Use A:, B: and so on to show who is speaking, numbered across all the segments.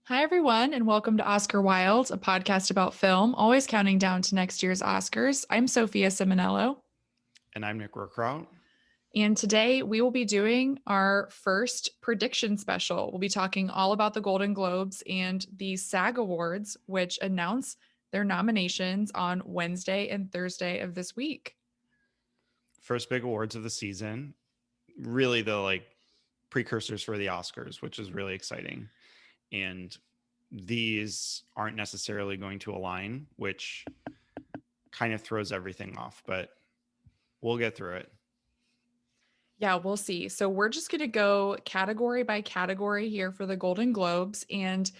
A: Hi, everyone, and welcome to Oscar Wilde, a podcast about film, always counting down to next year's Oscars. I'm Sophia Simonello,
B: And I'm Nick Rookrout.
A: and today we will be doing our first prediction special. We'll be talking all about the Golden Globes and the SAG Awards, which announce their nominations on Wednesday and Thursday of this week.
B: First big awards of the season. Really the precursors for the Oscars, which is really exciting. And these aren't necessarily going to align, which kind of throws everything off, but we'll get through it.
A: Yeah, we'll see. So we're just going to go category by category here for the Golden Globes. And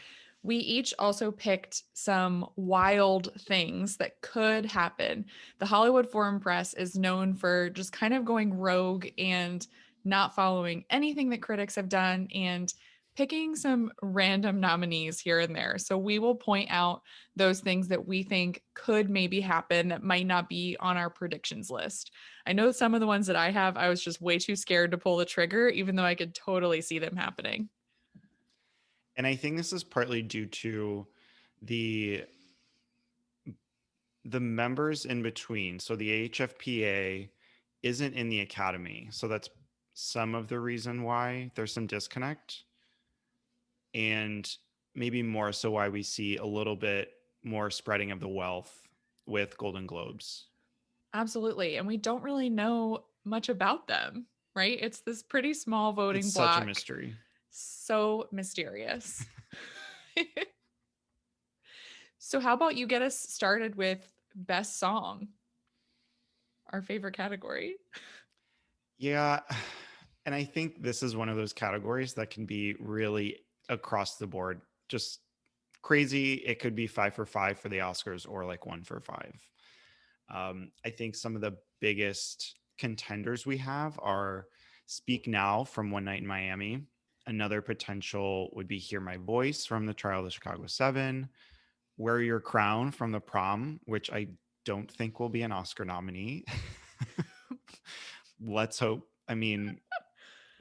A: we each also picked some wild things that could happen. The Hollywood Foreign Press is known for just kind of going rogue and not following anything that critics have done and picking some random nominees here and there. So we will point out those things that we think could maybe happen that might not be on our predictions list. I know some of the ones that I have, I was just way too scared to pull the trigger, even though I could totally see them happening.
B: And I think this is partly due to the the members in between. So the HFPA isn't in the Academy. So that's some of the reason why there's some disconnect. And maybe more so why we see a little bit more spreading of the wealth with Golden Globes.
A: Absolutely. And we don't really know much about them, right? It's this pretty small
B: It's
A: voting
B: such a
A: block.
B: mystery.
A: So mysterious. So, how about you get us started with best song, our favorite category?
B: Yeah. And I think this is one of those categories that can be really across the board, just crazy. It could be 5 for 5 for the Oscars or like 1 for 5. I think some of the biggest contenders we have are Speak Now from One Night in Miami. Another potential would be Hear My Voice from The Trial of the Chicago 7. Wear Your Crown from The Prom, which I don't think will be an Oscar nominee. Let's hope. I mean,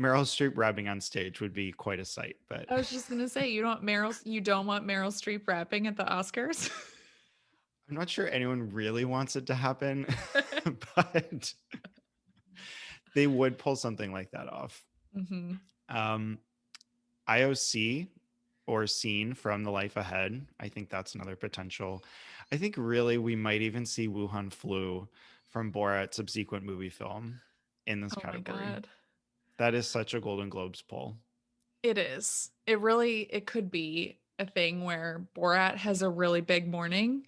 B: Meryl Streep rapping on stage would be quite a sight, but
A: I was just gonna say you don't want Meryl Streep rapping at the Oscars.
B: I'm not sure anyone really wants it to happen, but they would pull something like that off.
A: hmm
B: Um, IOC or Scene from The Life Ahead. I think that's another potential. I think really we might even see Wuhan Flu from Borat's subsequent movie film in this
A: Oh my
B: category.
A: god.
B: That is such a Golden Globes pull.
A: It is. It could be a thing where Borat has a really big morning.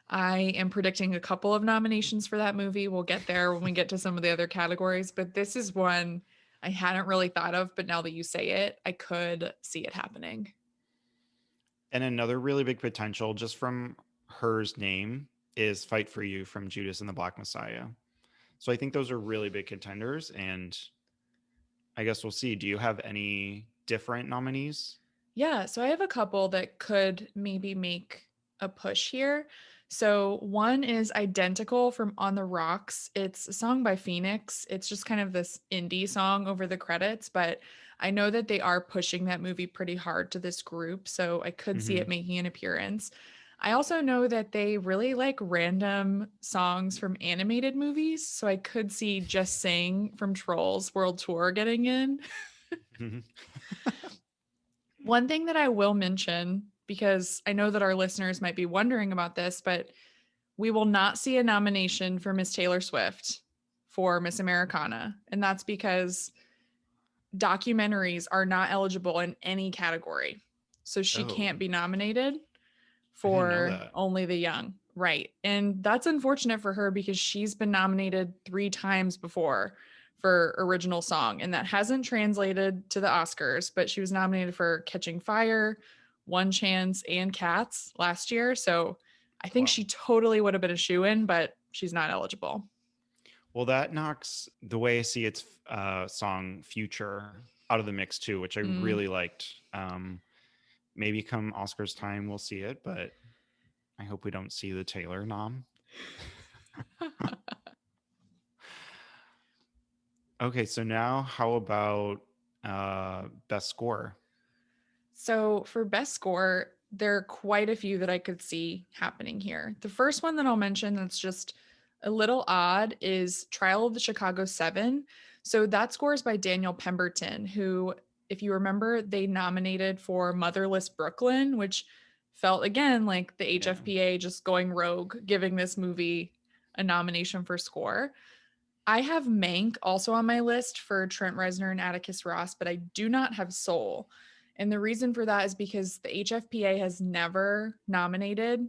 A: I am predicting a couple of nominations for that movie. We'll get there when we get to some of the other categories, but this is one I hadn't really thought of, but now that you say it, I could see it happening.
B: And another really big potential just from her's name is Fight for You from Judas and the Black Messiah. So I think those are really big contenders, and I guess we'll see. Do you have any different nominees?
A: Yeah, so I have a couple that could maybe make a push here. So one is Identical from On the Rocks. It's a song by Phoenix. It's just kind of this indie song over the credits, but I know that they are pushing that movie pretty hard to this group, so I could see it
B: Mm-hmm.
A: making an appearance. I also know that they really like random songs from animated movies, so I could see Just Sing from Trolls World Tour getting in. One thing that I will mention, because I know that our listeners might be wondering about this, but we will not see a nomination for Miss Taylor Swift for Miss Americana. And that's because documentaries are not eligible in any category. So she
B: Oh,
A: can't be nominated
B: I didn't know
A: for
B: that.
A: only the young. Right. And that's unfortunate for her because she's been nominated 3 times before for original song, and that hasn't translated to the Oscars, but she was nominated for Catching Fire, One Chance, and Cats last year. So I think
B: Wow.
A: she totally would have been a shoe in, but she's not eligible.
B: Well, that knocks the way I see its song "Future" out of the mix too, which I
A: Mm.
B: really liked. Maybe come Oscars time, we'll see it, but I hope we don't see the Taylor nom. Okay, so now how about best score?
A: So for best score, there are quite a few that I could see happening here. The first one that I'll mention that's just a little odd is Trial of the Chicago Seven. So that score is by Daniel Pemberton, who, if you remember, they nominated for Motherless Brooklyn, which felt again like the
B: Yeah.
A: HFPA just going rogue, giving this movie a nomination for score. I have Mank also on my list for Trent Reznor and Atticus Ross, but I do not have Soul. And the reason for that is because the HFPA has never nominated,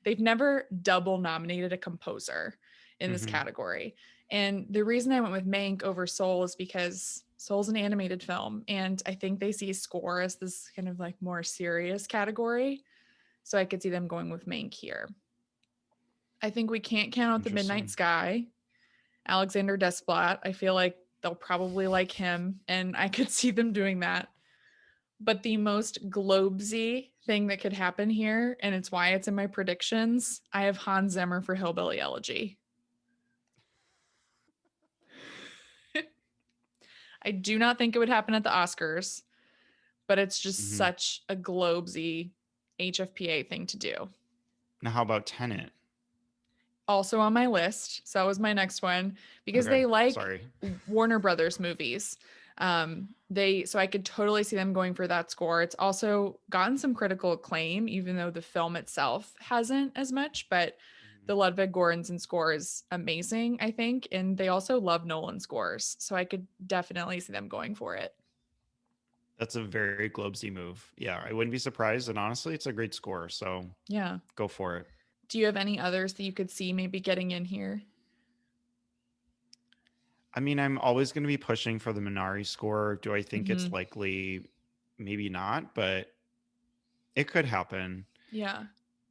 A: they've never double nominated a composer in this
B: Hmm.
A: category. And the reason I went with Mank over Soul is because Soul's an animated film. And I think they see score as this kind of like more serious category. So I could see them going with Mank here. I think we can't count out the Midnight
B: Interesting.
A: Sky. Alexander Desplat. I feel like they'll probably like him, and I could see them doing that. But the most globesy thing that could happen here, and it's why it's in my predictions, I have Hans Zimmer for Hillbilly Elegy. I do not think it would happen at the Oscars, but it's just
B: Hmm.
A: such a globesy HFPA thing to do.
B: Now, how about Tenet?
A: Also on my list. So that was my next one because
B: Okay.
A: they like
B: Sorry.
A: Warner Brothers movies. They so I could totally see them going for that score. It's also gotten some critical acclaim, even though the film itself hasn't as much. But
B: Mhm.
A: the Ludwig Göransson score is amazing, I think, and they also love Nolan scores, so I could definitely see them going for it.
B: That's a very Globesy move. Yeah, I wouldn't be surprised. And honestly, it's a great score. So
A: Yeah.
B: go for it.
A: Do you have any others that you could see maybe getting in here?
B: I mean, I'm always going to be pushing for the Minari score. Do I think it's
A: Mm-hmm.
B: likely? Maybe not, but it could happen.
A: Yeah.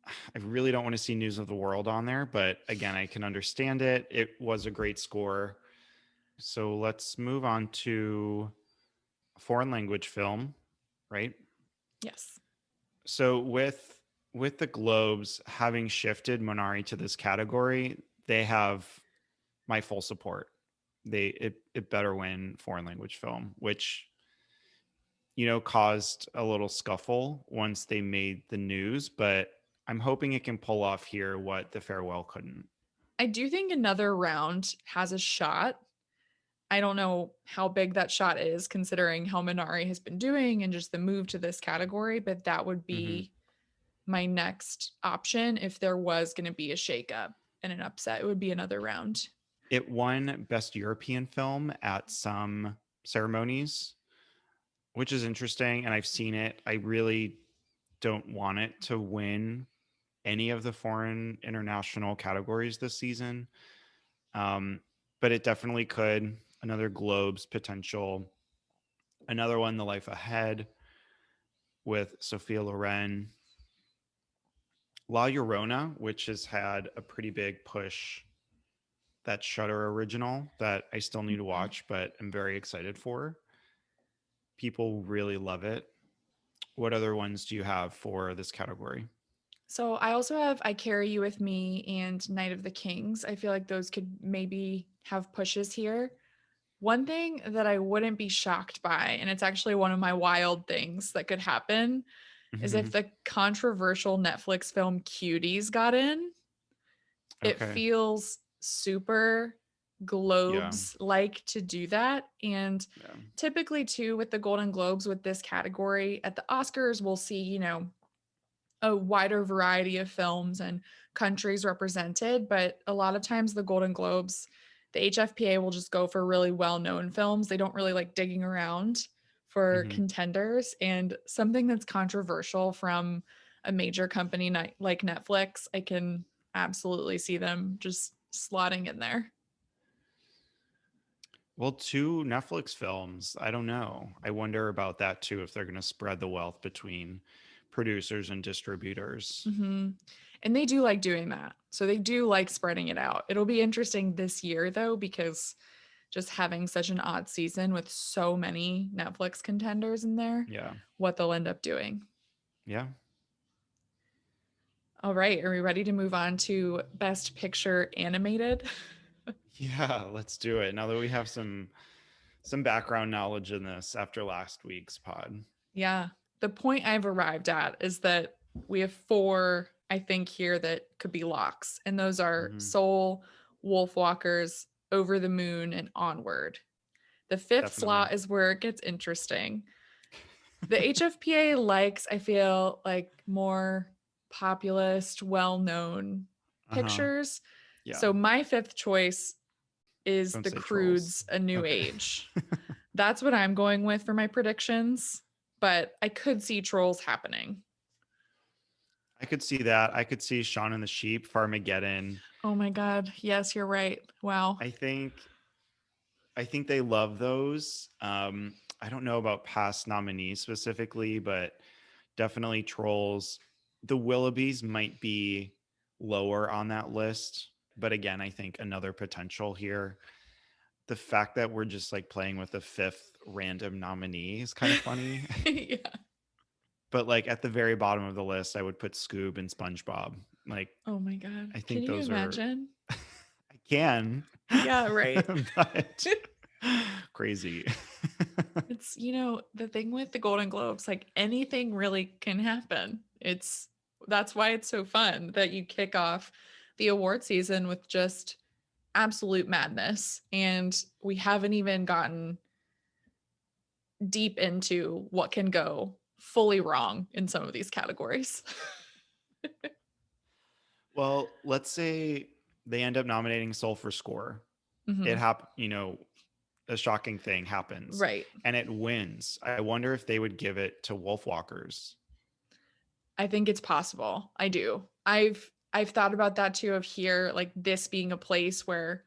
B: I really don't want to see News of the World on there, but again, I can understand it. It was a great score. So let's move on to a foreign language film, right?
A: Yes.
B: So with the Globes having shifted Minari to this category, they have my full support. It better win foreign language film, which caused a little scuffle once they made the news, but I'm hoping it can pull off here what The Farewell couldn't.
A: I do think another round has a shot. I don't know how big that shot is considering how Minari has been doing and just the move to this category, but that would
B: Hmm.
A: be my next option if there was going to be a shakeup and an upset. It would be another round.
B: It won Best European Film at some ceremonies, which is interesting. And I've seen it. I really don't want it to win any of the foreign international categories this season. Um, but it definitely could. Another Globes potential. Another one, The Life Ahead with Sophia Loren. La Llorona, which has had a pretty big push, that Shutter original that I still need to
A: Mhm.
B: watch, but I'm very excited for. People really love it. What other ones do you have for this category?
A: So I also have I Carry You With Me and Night of the Kings. I feel like those could maybe have pushes here. One thing that I wouldn't be shocked by, and it's actually one of my wild things that could happen, is if the controversial Netflix film Cuties got in. It
B: Okay.
A: feels super
B: Yeah.
A: Globes like to do that. And
B: Yeah.
A: typically, too, with the Golden Globes with this category, at the Oscars, we'll see, a wider variety of films and countries represented. But a lot of times, the Golden Globes, the HFPA will just go for really well known films. They don't really like digging around for
B: Hmm.
A: contenders. And something that's controversial from a major company like Netflix, I can absolutely see them just slotting in there.
B: Well, two Netflix films. I don't know. I wonder about that too, if they're going to spread the wealth between producers and distributors.
A: Hmm. And they do like doing that. So they do like spreading it out. It'll be interesting this year, though, because just having such an odd season with so many Netflix contenders in there,
B: Yeah.
A: what they'll end up doing.
B: Yeah.
A: All right. Are we ready to move on to Best Picture Animated?
B: Yeah, let's do it. Now that we have some background knowledge in this after last week's pod.
A: Yeah. the point I've arrived at is that we have four, I think, here that could be locks, and those are
B: Hmm.
A: Soul, Wolfwalkers, Over the Moon, and Onward. The fifth
B: Definitely.
A: slot is where it gets interesting. The HFPA likes, I feel like, more populist, well known
B: Uh-huh.
A: pictures.
B: Yeah.
A: So my fifth choice is
B: Don't
A: The
B: say trolls.
A: Croods, A New
B: Okay.
A: Age. That's what I'm going with for my predictions, but I could see trolls happening.
B: I could see that. I could see Shaun and the Sheep, Farmageddon.
A: Oh my God. Yes, you're right. Wow.
B: I think I think they love those. I don't know about past nominees specifically, but definitely Trolls. The Willoughbys might be lower on that list, but again, I think another potential here. The fact that we're just like playing with a fifth random nominee is kind of funny.
A: Yeah.
B: But like at the very bottom of the list, I would put Scoob and SpongeBob. Like
A: Oh my God.
B: I
A: Can
B: think
A: you
B: those are
A: imagine?
B: I can,
A: Yeah, right.
B: but crazy.
A: It's, the thing with the Golden Globes, like anything really can happen. That's why it's so fun that you kick off the award season with just absolute madness. And we haven't even gotten deep into what can go fully wrong in some of these categories.
B: Well, let's say they end up nominating Soul for score.
A: Hmm.
B: A shocking thing happens
A: Right.
B: and it wins. I wonder if they would give it to Wolfwalkers.
A: I think it's possible. I do. I've thought about that too, of here, like this being a place where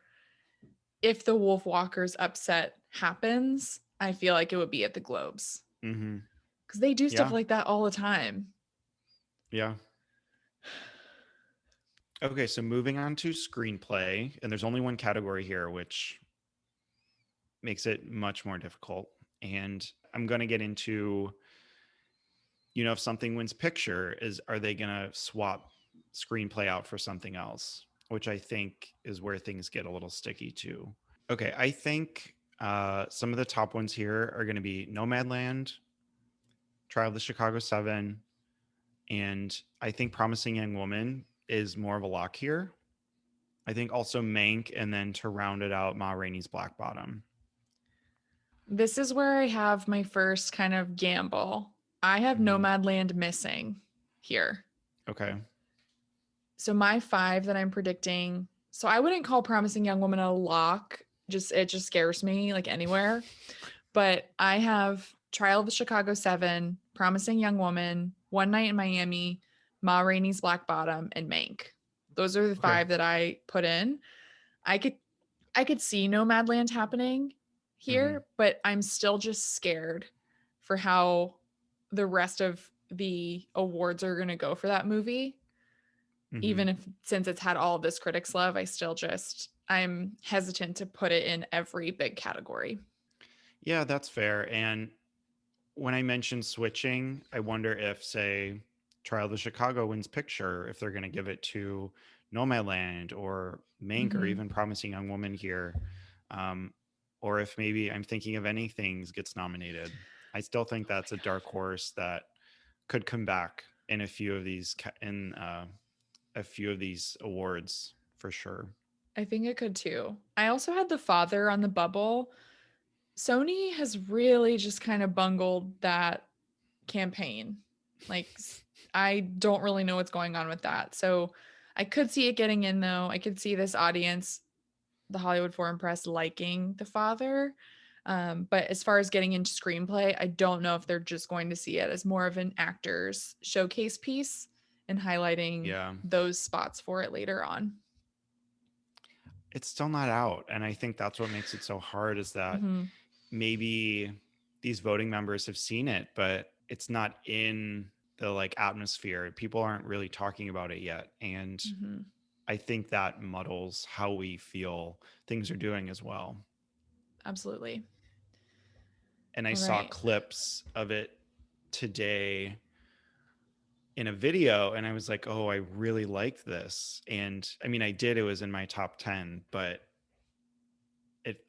A: if the Wolf Walkers upset happens, I feel like it would be at the Globes.
B: Mm-hmm.
A: Because they do stuff
B: Yeah.
A: like that all the time.
B: Yeah. Okay, so moving on to screenplay, and there's only one category here, which makes it much more difficult. And I'm going to get into, if something wins picture, are they going to swap screenplay out for something else? Which I think is where things get a little sticky too. Okay, I think some of the top ones here are going to be Nomadland, Trial of the Chicago Seven, and I think Promising Young Woman is more of a lock here. I think also Mank, and then to round it out, Ma Rainey's Black Bottom.
A: This is where I have my first kind of gamble. I have
B: Mm-hmm.
A: Nomadland missing here.
B: Okay.
A: So my five that I'm predicting, so I wouldn't call Promising Young Woman a lock. Just it just scares me like anywhere. But I have Trial of the Chicago Seven, Promising Young Woman, One Night in Miami, Ma Rainey's Black Bottom, and Mank. Those are the
B: Okay.
A: five that I put in. I could I could see Nomadland happening
B: Mm-hmm.
A: here, but I'm still just scared for how the rest of the awards are going to go for that movie.
B: Mm-hmm.
A: Even if since it's had all of this critics love, I'm hesitant to put it in every big category.
B: Yeah, that's fair. And when I mentioned switching, I wonder if, say, Trial of the Chicago wins picture, if they're going to give it to Nomadland or Mank or
A: Mhm.
B: even Promising Young Woman here. Um, or if maybe I'm thinking of Anythings gets nominated. I still think
A: Oh my
B: that's a dark
A: god.
B: horse that could come back in a few of these awards for sure.
A: I think it could too. I also had The Father on the bubble. Sony has really just kind of bungled that campaign. Like I don't really know what's going on with that. So I could see it getting in though. I could see this audience, the Hollywood Foreign Press, liking The Father. But as far as getting into screenplay, I don't know if they're just going to see it as more of an actor's showcase piece and highlighting
B: Yeah.
A: those spots for it later on.
B: It's still not out. And I think that's what makes it so hard is that
A: Mm-hmm.
B: maybe these voting members have seen it, but it's not in the like atmosphere. People aren't really talking about it yet. And
A: Mm-hmm.
B: I think that muddles how we feel things are doing as well.
A: Absolutely.
B: And I
A: All
B: saw
A: right.
B: clips of it today in a video and I was like, "Oh, I really liked this." And I mean, I did, it was in my top 10, but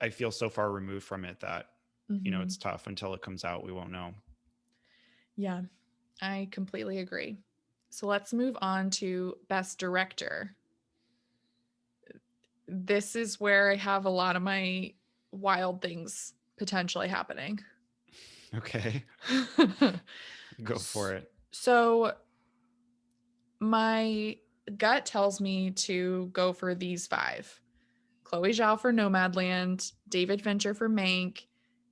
B: I feel so far removed from it that
A: Mm-hmm.
B: it's tough until it comes out, we won't know.
A: Yeah, I completely agree. So let's move on to Best Director. This is where I have a lot of my wild things potentially happening.
B: Okay. Go for it.
A: So my gut tells me to go for these five: Chloe Zhao for Nomadland, David Fincher for Mank,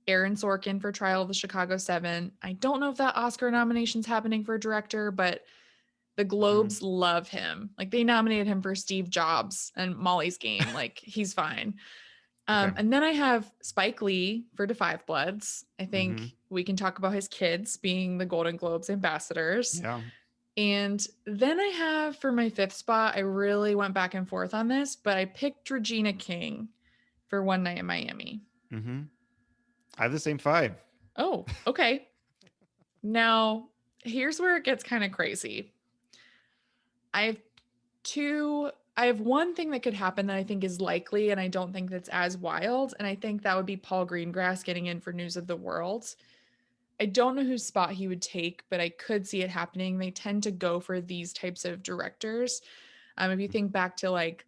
A: Aaron Sorkin for Trial of the Chicago Seven. I don't know if that Oscar nomination's happening for director, but the
B: Mhm.
A: Globes love him. Like they nominated him for Steve Jobs and Molly's Game. Like he's fine.
B: Okay.
A: And then I have Spike Lee for Da Five Bloods. I think
B: Mhm.
A: we can talk about his kids being the Golden Globes ambassadors.
B: Yeah.
A: And then I have for my fifth spot, I really went back and forth on this, but I picked Regina King for One Night in Miami.
B: Mhm. I have the same 5.
A: Oh, okay. Now, here's where it gets kind of crazy. I have I have one thing that could happen that I think is likely, and I don't think that's as wild. And I think that would be Paul Greengrass getting in for News of the World. I don't know whose spot he would take, but I could see it happening. They tend to go for these types of directors. If you think back to like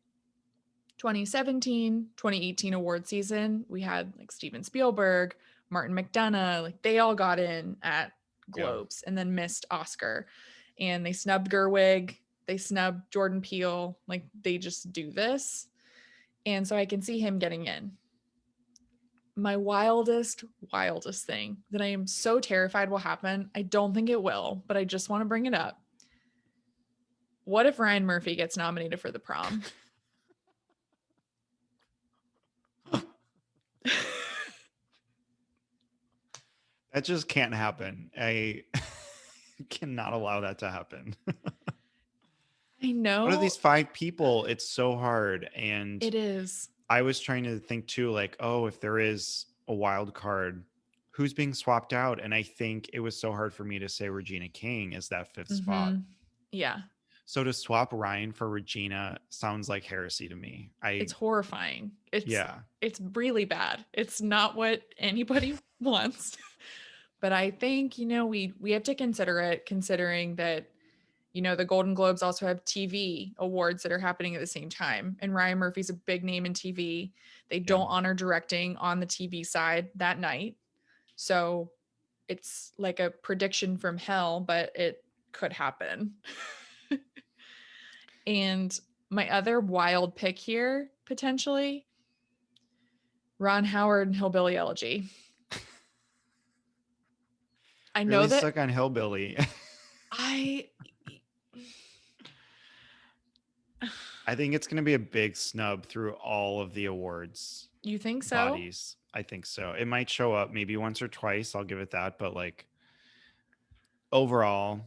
A: 2017, 2018 award season, we had like Steven Spielberg, Martin McDonough, like they all got in at
B: Yeah.
A: Globes and then missed Oscar. And they snubbed Gerwig, they snubbed Jordan Peele, like they just do this. And so I can see him getting in. My wildest thing that I am so terrified will happen. I don't think it will, but I just want to bring it up. What if Ryan Murphy gets nominated for The Prom?
B: That just can't happen. I cannot allow that to happen.
A: I
B: What are
A: know
B: these 5 people? It's so hard. And
A: it is.
B: I was trying to think too, like, oh, if there is a wild card, who's being swapped out? And I think it was so hard for me to say Regina King is that 5th spot.
A: Mm-hmm. Yeah.
B: So to swap Ryan for Regina sounds like heresy to me.
A: It's horrifying.
B: Yeah.
A: It's really bad. It's not what anybody wants. But I think, we have to consider it considering that, the Golden Globes also have TV awards that are happening at the same time. And Ryan Murphy's a big name in TV. They
B: Yeah.
A: don't honor directing on the TV side that night. So it's like a prediction from hell, but it could happen. And my other wild pick here, potentially, Ron Howard and Hillbilly Elegy. I know
B: Really
A: that
B: stuck on Hillbilly.
A: I
B: I think it's going to be a big snub through all of the awards
A: you think so?
B: bodies. I think so. It might show up maybe once or twice. I'll give it that. But like overall,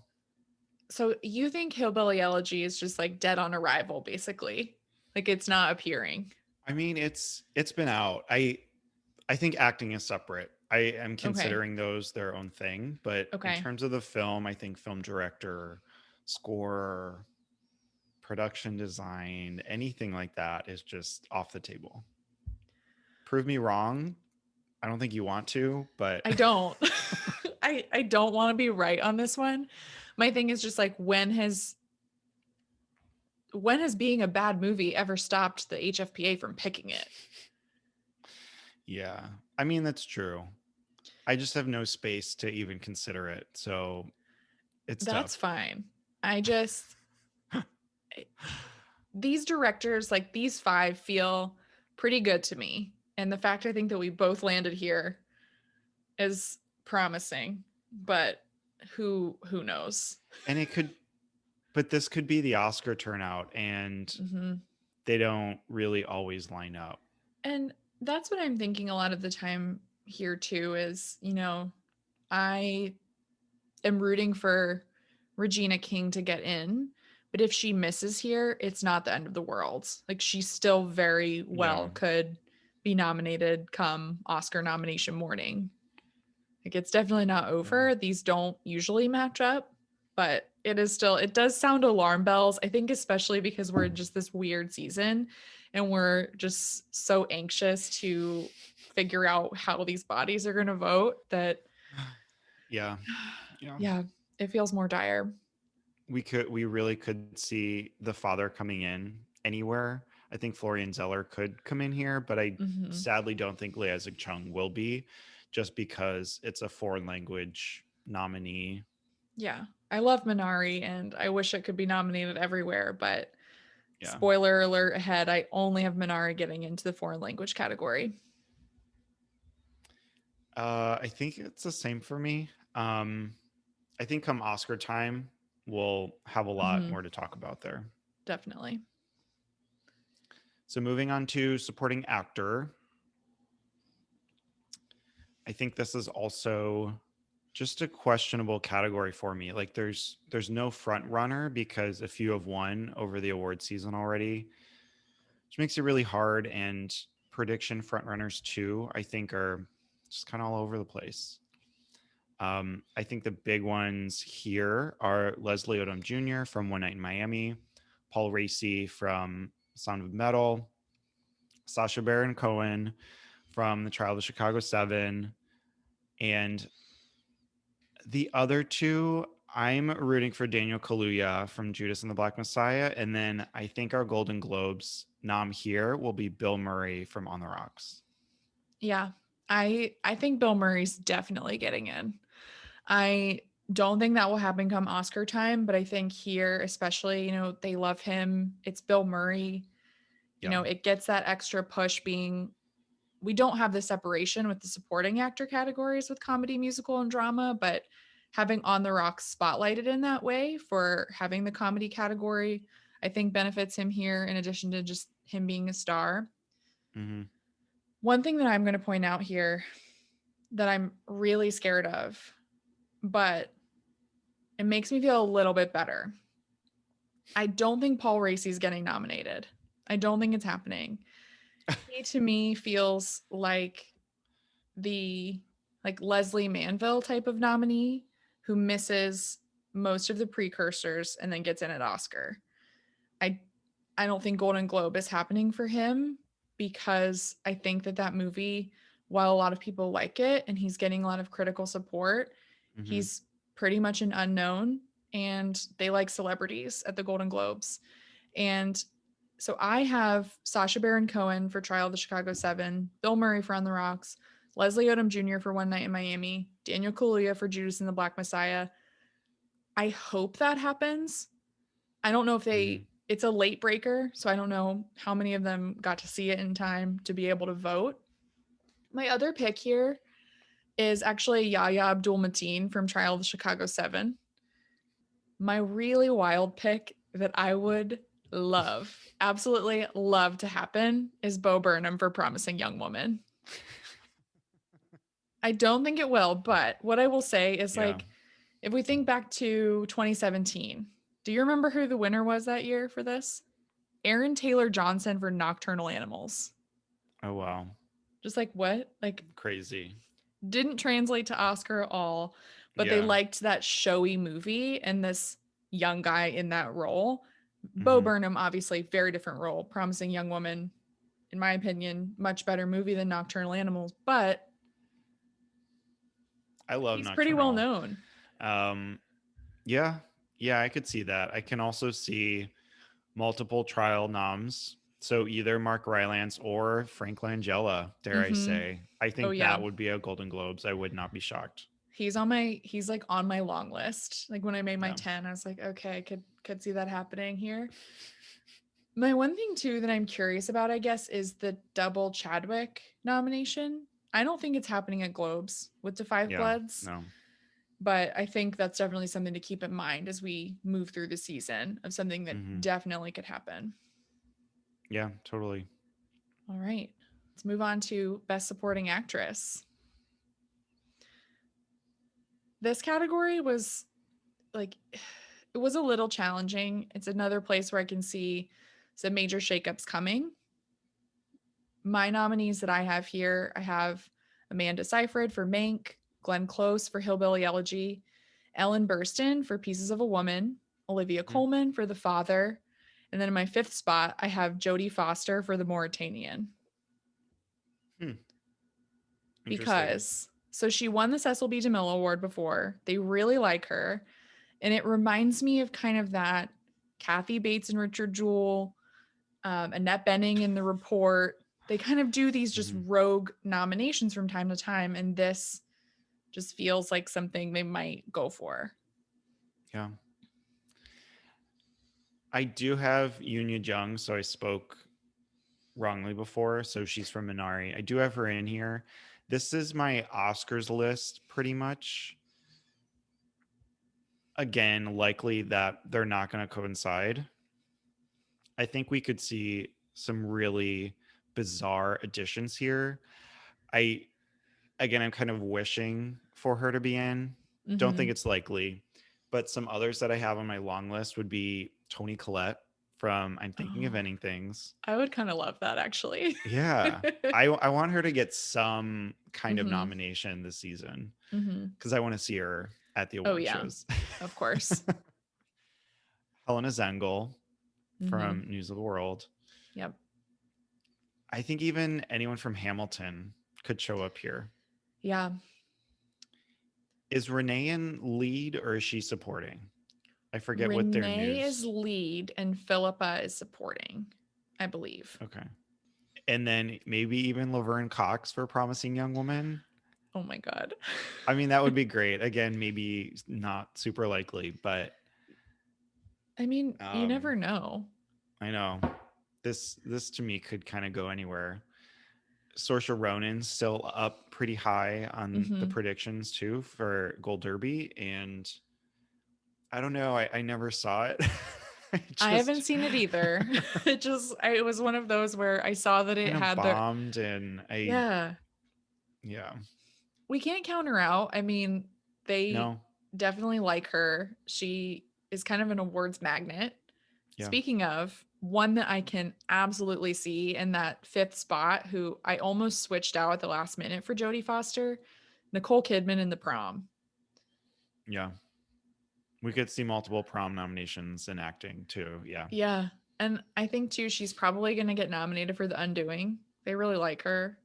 A: So you think Hillbilly Elegy is just like dead on arrival, basically? Like it's not appearing.
B: I mean, it's been out. I think acting is separate. I am
A: Okay.
B: considering those their own thing, but in
A: Okay.
B: terms of the film, I think film director, score, production design, anything like that is just off the table. Prove me wrong. I don't think you want to, but
A: I don't. I don't want to be right on this one. My thing is just like when has being a bad movie ever stopped the HFPA from picking it?
B: yeah. I mean, that's true. I just have no space to even consider it. So it's
A: That's
B: tough.
A: fine. I just these directors, like these five, feel pretty good to me. And the fact I think that we both landed here is promising, but who knows?
B: And it could, but this could be the Oscar turnout, and
A: Mm-hmm.
B: they don't really always line up.
A: And that's what I'm thinking a lot of the time here too is, I am rooting for Regina King to get in, but if she misses here, it's not the end of the world. Like she still very
B: Yeah.
A: well could be nominated come Oscar nomination morning. Like it's definitely not
B: Yeah.
A: over. These don't usually match up, but it does sound alarm bells. I think especially because we're in just this weird season and we're just so anxious to figure out how these bodies are going to vote that
B: Yeah. Yeah.
A: Yeah, it feels more dire.
B: We really could see the father coming in anywhere. I think Florian Zeller could come in here, but I
A: Hmm.
B: sadly don't think Lea Chung will be, just because it's a foreign language nominee.
A: Yeah, I love Minari and I wish it could be nominated everywhere, but
B: Yeah.
A: spoiler alert ahead, I only have Minari getting into the foreign language category.
B: I think it's the same for me. I think come Oscar time, we'll have a lot
A: Hmm.
B: more to talk about there.
A: Definitely.
B: So moving on to supporting actor, I think this is also just a questionable category for me. Like there's no front runner because a few have won over the award season already, which makes it really hard. And prediction front runners too, I think, are just kind of all over the place. I think the big ones here are Leslie Odom Jr. from One Night in Miami, Paul Raci from Sound of Metal, Sacha Baron Cohen from The Trial of the Chicago Seven, and the other two, I'm rooting for Daniel Kaluuya from Judas and the Black Messiah, and then I think our Golden Globes nom here will be Bill Murray from On the Rocks.
A: Yeah. I think Bill Murray's definitely getting in. I don't think that will happen come Oscar time, but I think here, especially, they love him. It's Bill Murray.
B: Yeah.
A: It gets that extra push being we don't have the separation with the supporting actor categories with comedy, musical, and drama, but having On the Rocks spotlighted in that way for having the comedy category, I think benefits him here in addition to just him being a star.
B: Mm-hmm.
A: One thing that I'm going to point out here that I'm really scared of, but it makes me feel a little bit better. I don't think Paul Raci's getting nominated. I don't think it's happening. He to me feels like the Leslie Manville type of nominee who misses most of the precursors and then gets in at Oscar. I I don't think Golden Globe is happening for him because I think that movie, while a lot of people like it and he's getting a lot of critical support,
B: Mm-hmm.
A: he's pretty much an unknown and they like celebrities at the Golden Globes. And so I have Sacha Baron Cohen for Trial of the Chicago Seven, Bill Murray for On the Rocks, Leslie Odom Jr. for One Night in Miami, Daniel Kaluuya for Judas and the Black Messiah. I hope that happens. I don't know if
B: Mm-hmm.
A: it's a late breaker, so I don't know how many of them got to see it in time to be able to vote. My other pick here is actually Yahya Abdul Mateen from Trial of the Chicago Seven. My really wild pick that I would love, absolutely love to happen is Bo Burnham for Promising Young Woman. I don't think it will, but what I will say is
B: Yeah.
A: if we think back to 2017, do you remember who the winner was that year for this? Aaron Taylor Johnson for Nocturnal Animals.
B: Oh wow.
A: Just what?
B: Crazy.
A: Didn't translate to Oscar at all, but they
B: Yeah.
A: liked that showy movie and this young guy in that role. Bo
B: Mm-hmm.
A: Burnham, obviously, very different role. Promising Young Woman, in my opinion, much better movie than Nocturnal Animals, but
B: I love
A: he's pretty well
B: Nocturnal.
A: known.
B: Um, yeah, yeah, I could see that. I can also see multiple trial noms. So either Mark Rylance or Frank Langella, dare I
A: Mm-hmm.
B: say. I
A: Oh
B: think
A: yeah.
B: that would be a Golden Globes. I would not be shocked.
A: He's on my long list. Like when I made my
B: Yeah.
A: 10, I was like, okay, I could see that happening here. My one thing too that I'm curious about, I guess, is the double Chadwick nomination. I don't think it's happening at Globes with the Five
B: Yeah.
A: Bloods,
B: No.
A: but I think that's definitely something to keep in mind as we move through the season of something that
B: Hmm.
A: definitely could happen.
B: Yeah, totally.
A: All right. Let's move on to Best Supporting Actress. This category was like it was a little challenging. It's another place where I can see some major shakeups coming. My nominees that I have here, I have Amanda Seyfried for Mank, Glenn Close for Hillbilly Elegy, Ellen Burstyn for Pieces of a Woman, Olivia
B: Hmm.
A: Colman for The Father, and then in my fifth spot, I have Jodie Foster for The Mauritanian.
B: Hmm. Interesting.
A: Because So she won the Cecil B. DeMille Award before. They really like her. And it reminds me of kind of that Kathy Bates and Richard Jewell, Annette Bening in The Report. They kind of do these just
B: Mhm.
A: rogue nominations from time to time. And this just feels like something they might go for.
B: Yeah. I do have Yunya Jung, so I spoke wrongly before. So she's from Minari. I do have her in here. This is my Oscars list pretty much. Again, likely that they're not going to coincide. I think we could see some really bizarre additions here. I Again, I'm kind of wishing for her to be in. Don't think
A: Mm-hmm.
B: it's likely, but some others that I have on my long list would be Toni Collette from I'm Thinking of
A: Oh,
B: Ending Things.
A: I would kind of love that actually.
B: Yeah. I want her to get some kind of
A: Mm-hmm.
B: nomination this season
A: Mm-hmm.
B: because I want to see her at the
A: Oh,
B: award
A: yeah,
B: shows.
A: of course.
B: Helena Zengel
A: Mm-hmm.
B: from News of the World.
A: Yep.
B: I think even anyone from Hamilton could show up here.
A: Yeah.
B: Is Renee in lead or is she supporting? I forget what their
A: Renee is
B: news.
A: lead and Philippa is supporting, I believe.
B: Okay. And then maybe even Laverne Cox for Promising Young Woman.
A: Oh my God.
B: I mean, that would be great. Again, maybe not super likely, but
A: I mean, you
B: um,
A: never know.
B: I know this to me could kind of go anywhere. Saoirse Ronan's still up pretty high on the
A: Mm-hmm.
B: predictions too for Gold Derby, and I don't know. I never saw it. I
A: I haven't
B: just
A: seen it either. It was one of those where I saw that it
B: kind of
A: had the,
B: bombed, and
A: yeah,
B: yeah,
A: we can't count her out. I mean, they
B: no,
A: definitely like her. She is kind of an awards magnet.
B: yeah.
A: Speaking of, one that I can absolutely see in that fifth spot, who I almost switched out at the last minute for Jodie Foster, Nicole Kidman in The Prom.
B: Yeah. We could see multiple prom nominations in acting too. Yeah.
A: Yeah. And I think too, she's probably going to get nominated for The Undoing. They really like her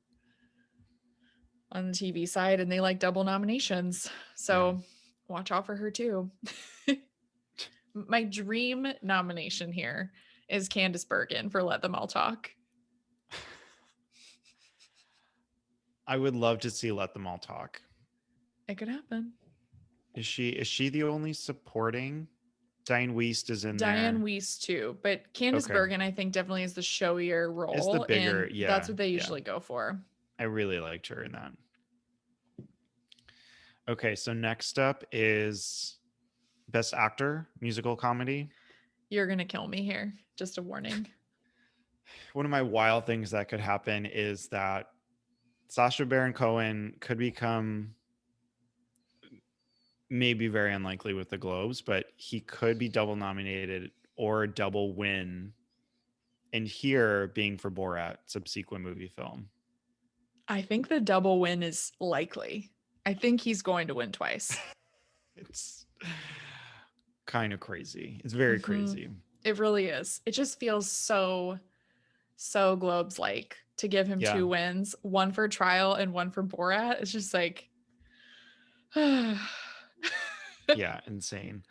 A: on the TV side and they like double nominations.
B: Yeah.
A: So watch out for her too. My dream nomination here is Candice Bergen for Let Them All Talk.
B: I would love to see Let Them All Talk.
A: It could happen.
B: Is she the only supporting? Diane Wiest is in
A: Diane
B: there.
A: Weiss too, but Candice
B: Okay.
A: Bergen I think definitely is the showier
B: Is the
A: role,
B: bigger,
A: and that's
B: yeah,
A: what they
B: yeah.
A: usually go for.
B: I really liked her in that. Okay, so next up is Best Actor, Musical Comedy.
A: You're gonna kill me here. Just a warning.
B: One of my wild things that could happen is that Sacha Baron Cohen could become maybe very unlikely with the Globes, but he could be double nominated or double win. And here being for Borat, subsequent movie film.
A: I think the double win is likely. I think he's going to win twice.
B: It's kind of crazy. It's very
A: Mm-hmm.
B: crazy.
A: It really is. It just feels so Globes like to give him
B: Yeah.
A: two wins, one for Trial and one for Borat. It's just like, yeah.
B: Yeah. Insane.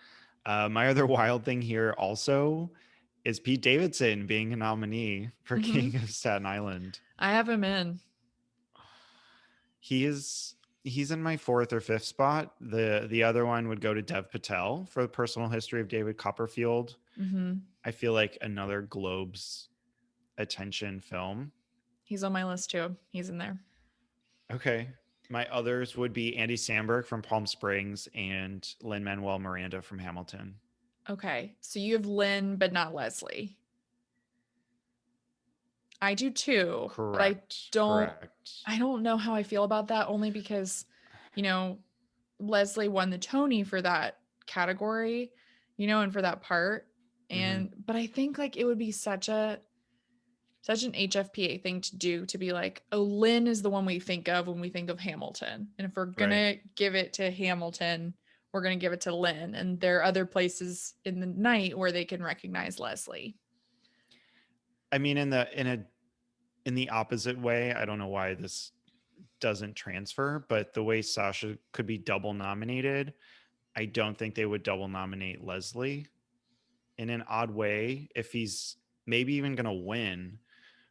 B: My other wild thing here also is Pete Davidson being a nominee for
A: Mm-hmm.
B: King of Staten Island.
A: I have him in.
B: He is he's in my fourth or fifth spot. The other one would go to Dev Patel for the personal history of David Copperfield.
A: Mm-hmm.
B: I feel like another Globes attention film.
A: He's on my list too. He's in there.
B: Okay. My others would be Andy Samberg from Palm Springs and Lin-Manuel Miranda from Hamilton.
A: Okay. So you have Lynn, but not Leslie. I do too, but
B: Correct.
A: don't
B: Correct.
A: I don't know how I feel about that only because, you know, Leslie won the Tony for that category, and for that part.
B: Mm-hmm.
A: And but I think like it would be such an HFPA thing to do to be like, oh, Lynn is the one we think of when we think of Hamilton. And if we're
B: Right.
A: gonna give it to Hamilton, we're gonna give it to Lynn. And there are other places in the night where they can recognize Leslie.
B: I mean, in the opposite way, I don't know why this doesn't transfer, but the way Sasha could be double nominated, I don't think they would double nominate Leslie in an odd way if he's maybe even going to win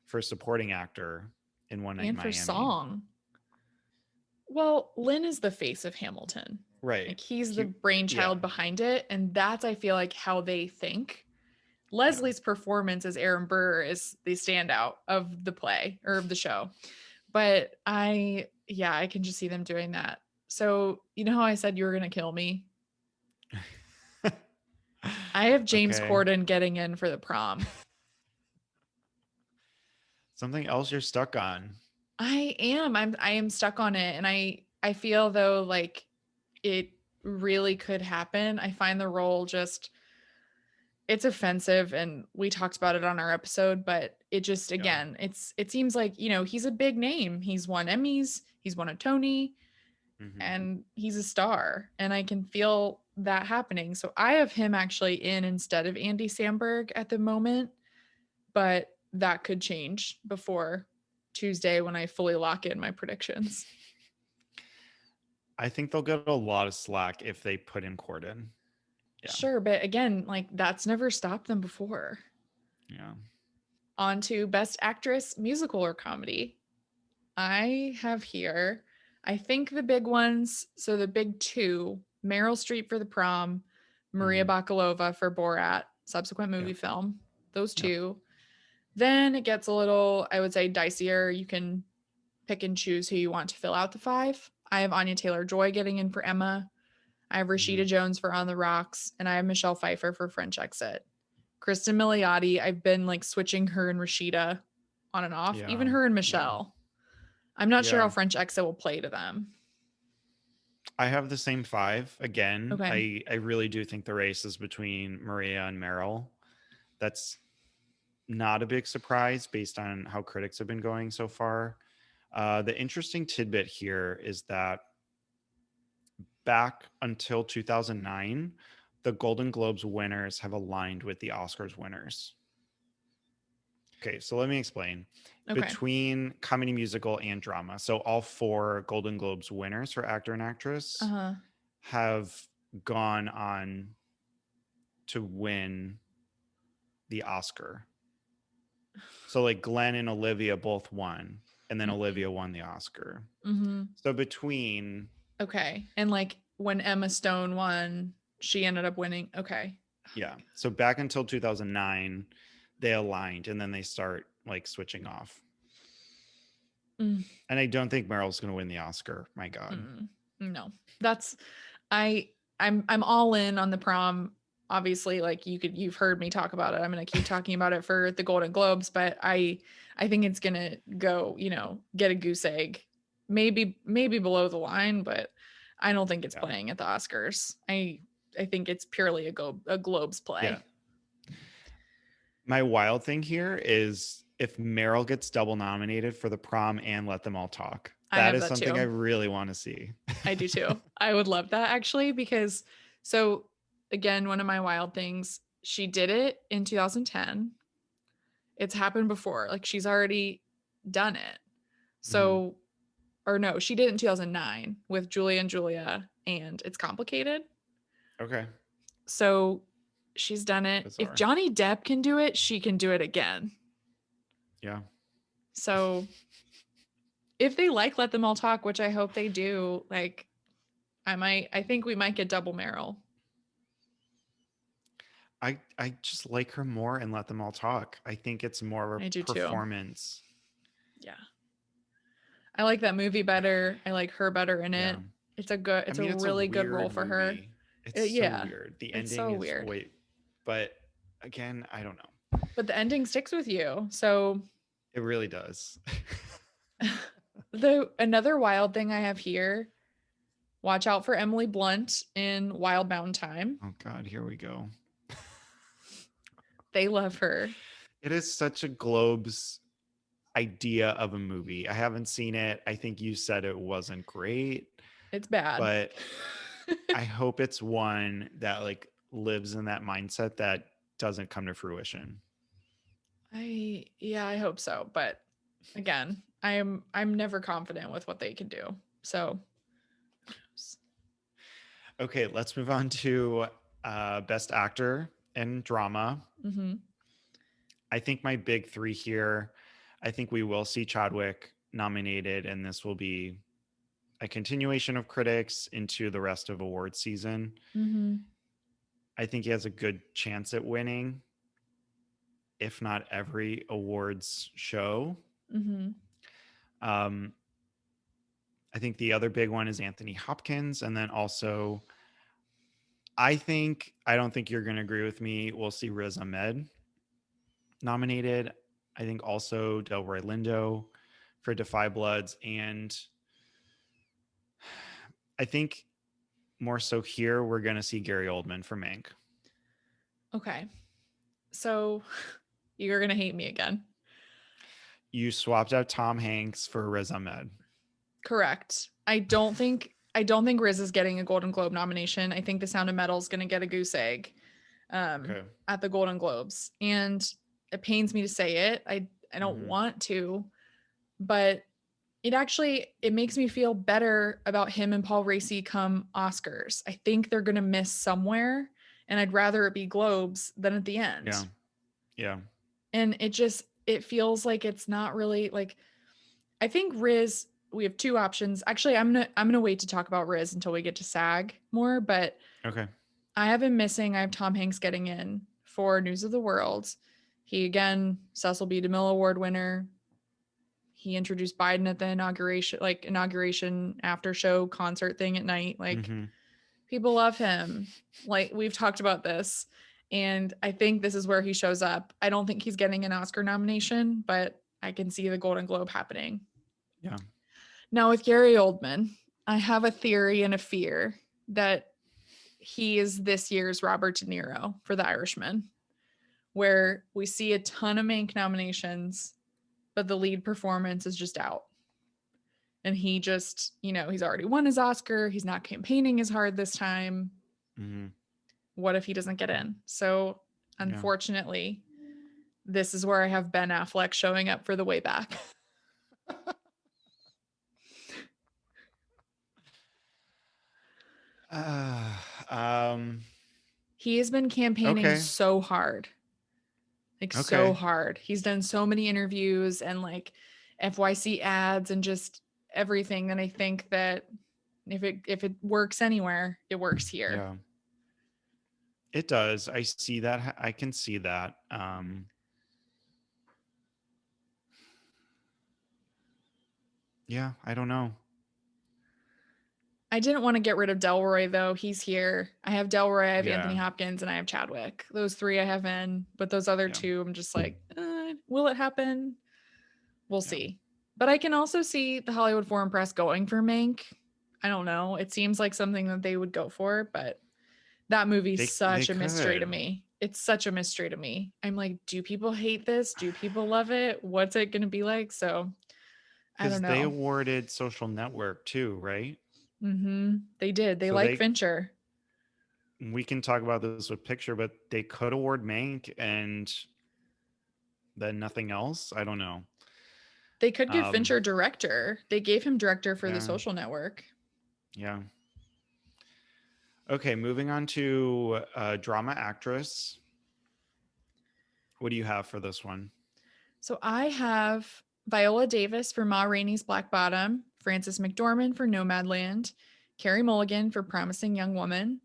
B: for supporting actor in One Night in
A: And for
B: Miami.
A: song. Well, Lynn is the face of Hamilton.
B: Right.
A: Like he's the
B: He, yeah.
A: brainchild behind it. And that's, I feel like, how they think.
B: Yeah.
A: Leslie's performance as Aaron Burr is the standout of the play or of the show. But I can just see them doing that. So, you know how I said you were going to kill me? I have James
B: Okay.
A: Corden getting in for the prom.
B: Something else you're stuck on.
A: I am stuck on it, and I feel though like it really could happen. I find the role just it's offensive, and we talked about it on our episode, but it just
B: Yeah.
A: again, it seems like, he's a big name. He's won Emmys, he's won a Tony,
B: Mm-hmm.
A: and he's a star, and I can feel that happening. So I have him actually in instead of Andy Samberg at the moment, but that could change before Tuesday when I fully lock in my predictions.
B: I think they'll get a lot of slack if they put in Corden. Yeah.
A: Sure, but again, like that's never stopped them before.
B: Yeah.
A: On to Best Actress, Musical or Comedy. I have here, I think the big ones, so the big two, Meryl Streep for The Prom, Maria
B: Mm-hmm.
A: Bakalova for Borat, subsequent movie
B: Yep.
A: film, those
B: Yep.
A: two. Then it gets a little, I would say, dicier. You can pick and choose who you want to fill out the five. I have Anya Taylor-Joy getting in for Emma. I have
B: Mm-hmm.
A: Rashida Jones for On the Rocks, and I have Michelle Pfeiffer for French Exit. Kristen Milioti, I've been like switching her and Rashida on and off,
B: Yeah.
A: even her and
B: Yeah.
A: Michelle. I'm not sure
B: Yeah.
A: how French Exit will play to them.
B: I have the same five. Again,
A: Okay.
B: I really do think the race is between Maria and Meryl. That's not a big surprise based on how critics have been going so far. The interesting tidbit here is that back until 2009, the Golden Globes winners have aligned with the Oscars winners. Okay, so let me explain.
A: Okay.
B: Between comedy, musical, and drama, so all four Golden Globes winners for actor and actress
A: Uh-huh.
B: have gone on to win the Oscar. So like Glenn and Olivia both won, and then Olivia won the Oscar.
A: Mm-hmm.
B: So between
A: Okay. And like when Emma Stone won, she ended up winning. Okay.
B: yeah, so back until 2009, they aligned, and then they start like switching off.
A: Mm.
B: And I don't think Meryl's going to win the Oscar. My God.
A: No. That's I I'm all in on the prom. Obviously, like you've heard me talk about it. I'm gonna keep talking about it for the Golden Globes, but I think it's gonna go, get a goose egg. Maybe below the line, but I don't think it's
B: Yeah.
A: playing at the Oscars. I think it's purely a Globes
B: Yeah.
A: play.
B: My wild thing here is if Meryl gets double nominated for the prom and Let Them All Talk.
A: I
B: That
A: have
B: is
A: that
B: something I
A: too.
B: really want to see.
A: I do too. I would love that actually because so again, one of my wild things, she did it in 2010. It's happened before. Like she's already done it.
B: Mm-hmm.
A: So or no, she did it in 2009 with Julia and Julia and It's Complicated.
B: Okay.
A: So she's done it. If
B: Bizarre.
A: Johnny Depp can do it, she can do it again.
B: Yeah.
A: So if they Let Them All Talk, which I hope they do, like I think we might get double Meryl.
B: I just like her more and Let Them All Talk. I think it's more of
A: I
B: a
A: do too.
B: performance.
A: Yeah. I like that movie better. I like her better in
B: Yeah.
A: it. It's
B: I
A: a
B: mean, it's a
A: really good role
B: weird
A: for her.
B: movie. It's so
A: Yeah.
B: weird. The
A: It's
B: ending
A: so
B: is
A: weird.
B: wait, but again, I don't know.
A: But the ending sticks with you. So
B: It really does.
A: another wild thing I have here, watch out for Emily Blunt in Wild Mountain Time.
B: Oh God, here we go.
A: They love her.
B: It is such a Globes idea of a movie. I haven't seen it. I think you said it wasn't great,
A: It's bad.
B: but I hope it's one that like lives in that mindset that doesn't come to fruition.
A: I hope so. But again, I'm never confident with what they can do. So,
B: Okay, let's move on to Best Actor in Drama.
A: mm-hmm,
B: I think my big three here, I think we will see Chadwick nominated, and this will be a continuation of critics into the rest of award season.
A: mm-hmm,
B: I think he has a good chance at winning, if not every awards show.
A: mm-hmm.
B: Um, I think the other big one is Anthony Hopkins. And then also, I don't think you're going to agree with me. We'll see Riz Ahmed nominated. I think also Delroy Lindo for Defy Bloods. And I think more so here, we're going to see Gary Oldman for Mank.
A: Okay. So you're going to hate me again.
B: You swapped out Tom Hanks for Riz Ahmed.
A: Correct. I don't think Riz is getting a Golden Globe nomination. I think The Sound of Metal is going to get a goose egg
B: Okay.
A: at the Golden Globes. And it pains me to say it. I don't
B: Mm-hmm.
A: want to, but it makes me feel better about him and Paul Raci come Oscars. I think they're going to miss somewhere, and I'd rather it be Globes than at the
B: Yeah.
A: end.
B: Yeah.
A: And it feels like it's not really like, I think Riz, we have two options. Actually, I'm gonna wait to talk about Riz until we get to SAG more, but
B: Okay.
A: I have him missing. I have Tom Hanks getting in for News of the World. He again, Cecil B. DeMille Award winner. He introduced Biden at the inauguration after show concert thing at night. Like,
B: Mm-hmm.
A: people love him. Like, we've talked about this. And I think this is where he shows up. I don't think he's getting an Oscar nomination, but I can see the Golden Globe happening.
B: Yeah.
A: Now, with Gary Oldman, I have a theory and a fear that he is this year's Robert De Niro for The Irishman, where we see a ton of Mank nominations, but the lead performance is just out. And he just, he's already won his Oscar. He's not campaigning as hard this time.
B: Mm-hmm.
A: What if he doesn't get in? So, unfortunately, this is where I have Ben Affleck showing up for The Way Back. He has been campaigning
B: Okay.
A: so hard. Like, so
B: Okay.
A: hard. He's done so many interviews and like FYC ads and just everything. And I think that if it works anywhere, it works here.
B: Yeah. It does. I see that. I can see that. Yeah, I don't know.
A: I didn't want to get rid of Delroy though. He's here. I have Delroy, I have Anthony
B: Yeah.
A: Hopkins, and I have Chadwick. Those three I have in, but those other
B: Yeah.
A: two, I'm just like, will it happen? We'll
B: Yeah.
A: see. But I can also see the Hollywood Foreign Press going for Mank. I don't know. It seems like something that they would go for, but that movie's
B: They
A: such a mystery to
B: could.
A: me. It's such a mystery to me. I'm like, do people hate this? Do people love it? What's it going to be like? So I don't
B: Because they
A: know.
B: awarded Social Network too, right?
A: They did. They
B: So
A: like Fincher.
B: we can talk about this with picture, but they could award Mank and then nothing else. I don't know.
A: They could give Fincher director. They gave him director for The
B: Yeah.
A: Social Network.
B: Yeah. Okay, moving on to drama actress. What do you have for this one?
A: So I have Viola Davis for Ma Rainey's Black Bottom, Frances McDormand for Nomadland, Carey Mulligan for Promising Young Woman.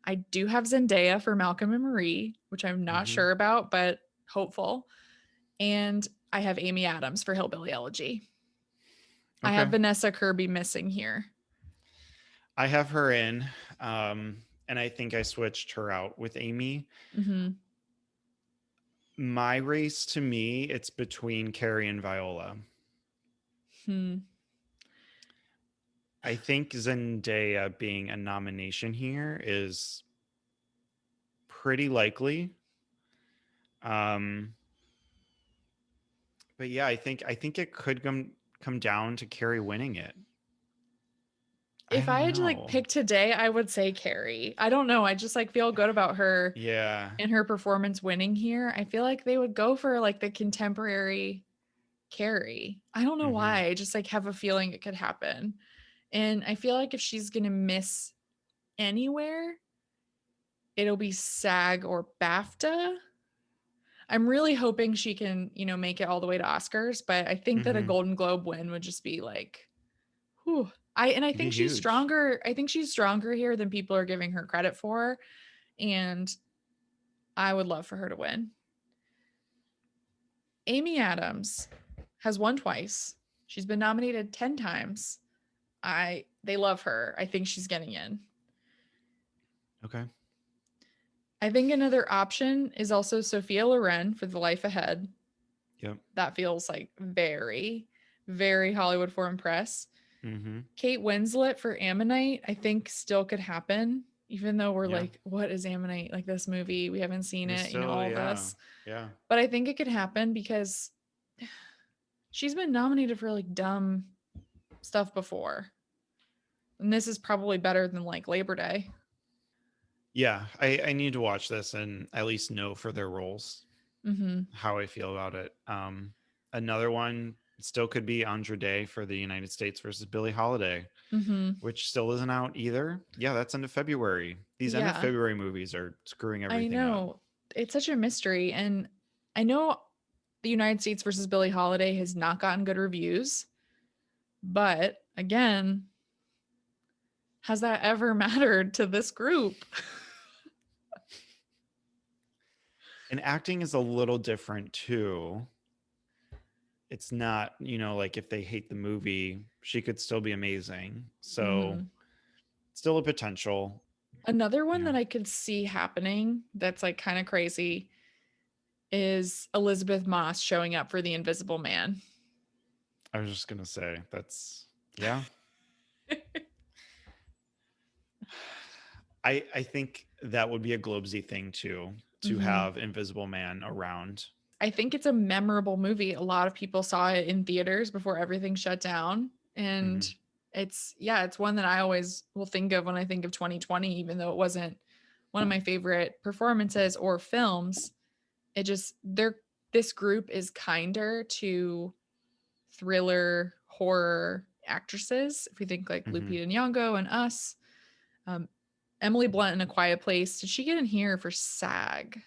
A: I do have Zendaya for Malcolm and Marie, which I'm not sure about, but hopeful. And I have Amy Adams for Hillbilly Elegy. Okay. I have Vanessa Kirby missing here.
B: I have her in, and I think I switched her out with Amy.
A: Mm-hmm.
B: My race, to me, it's between Carrie and Viola. I think Zendaya being a nomination here is pretty likely. But yeah, I think it could come down to Carrie winning it.
A: If I had to like pick today, I would say Carrie. I don't know. I just like feel good about her.
B: Yeah.
A: And her performance winning here. I feel like they would go for like the contemporary Carrie. I don't know
B: Mm-hmm.
A: why. I just like have a feeling it could happen. And I feel like if she's going to miss anywhere, it'll be SAG or BAFTA. I'm really hoping she can, make it all the way to Oscars, but I think that a
B: Mm-hmm.
A: Golden Globe win would just be like, whew. I
B: It'd be
A: think she's
B: huge.
A: stronger. I think she's stronger here than people are giving her credit for. And I would love for her to win. Amy Adams has won twice. She's been nominated 10 times. They love her. I think she's getting in.
B: Okay.
A: I think another option is also Sophia Loren for The Life Ahead.
B: Yep.
A: That feels like very, very Hollywood Foreign Press.
B: Mm-hmm.
A: Kate Winslet for Ammonite, I think still could happen, even though we're
B: Yeah.
A: like, what is Ammonite? Like this movie, we haven't seen
B: We
A: it,
B: still,
A: all
B: yeah.
A: this.
B: Yeah.
A: But I think it could happen because she's been nominated for like dumb stuff before. And this is probably better than like Labor Day.
B: Yeah. I need to watch this and at least know for their roles
A: Mm-hmm.
B: how I feel about it. Another one still could be Andra Day for the United States versus Billie Holiday,
A: Mm-hmm.
B: which still isn't out either. Yeah, that's end of February. These end of
A: Yeah,
B: February movies are screwing
A: I
B: everything up.
A: know. It's such a mystery. And I know the United States versus Billie Holiday has not gotten good reviews. But again, has that ever mattered to this group?
B: And acting is a little different too. It's not, like if they hate the movie, she could still be amazing. So,
A: Mm-hmm.
B: still a potential.
A: Another one
B: Yeah.
A: that I could see happening that's like kind of crazy is Elizabeth Moss showing up for The Invisible Man.
B: I was just going to say that's yeah. I think that would be a Globesy thing too, to
A: Mm-hmm.
B: have Invisible Man around.
A: I think it's a memorable movie. A lot of people saw it in theaters before everything shut down. And
B: Hmm.
A: it's one that I always will think of when I think of 2020, even though it wasn't one of my favorite performances or films. It just, this group is kinder to thriller horror actresses. If we think like
B: Hmm.
A: Lupita Nyong'o and Us, um, Emily Blunt in A Quiet Place. Did she get in here for SAG?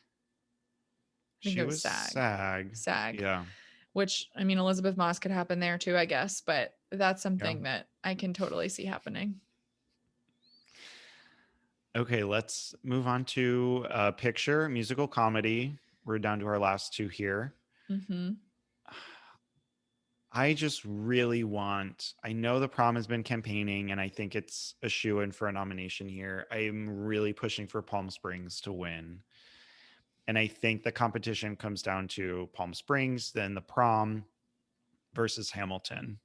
A: I think
B: She
A: it was
B: was
A: SAG.
B: SAG.
A: SAG.
B: Yeah.
A: Which I mean, Elizabeth Moss could happen there too, I guess. But that's
B: Yeah.
A: something that I can totally see happening.
B: Okay, let's move on to picture musical comedy. We're down to our last two here.
A: Mm-hmm.
B: I just really want, I know the prom has been campaigning and I think it's a shoe in for a nomination here. I'm really pushing for Palm Springs to win. And I think the competition comes down to Palm Springs, then the prom versus Hamilton.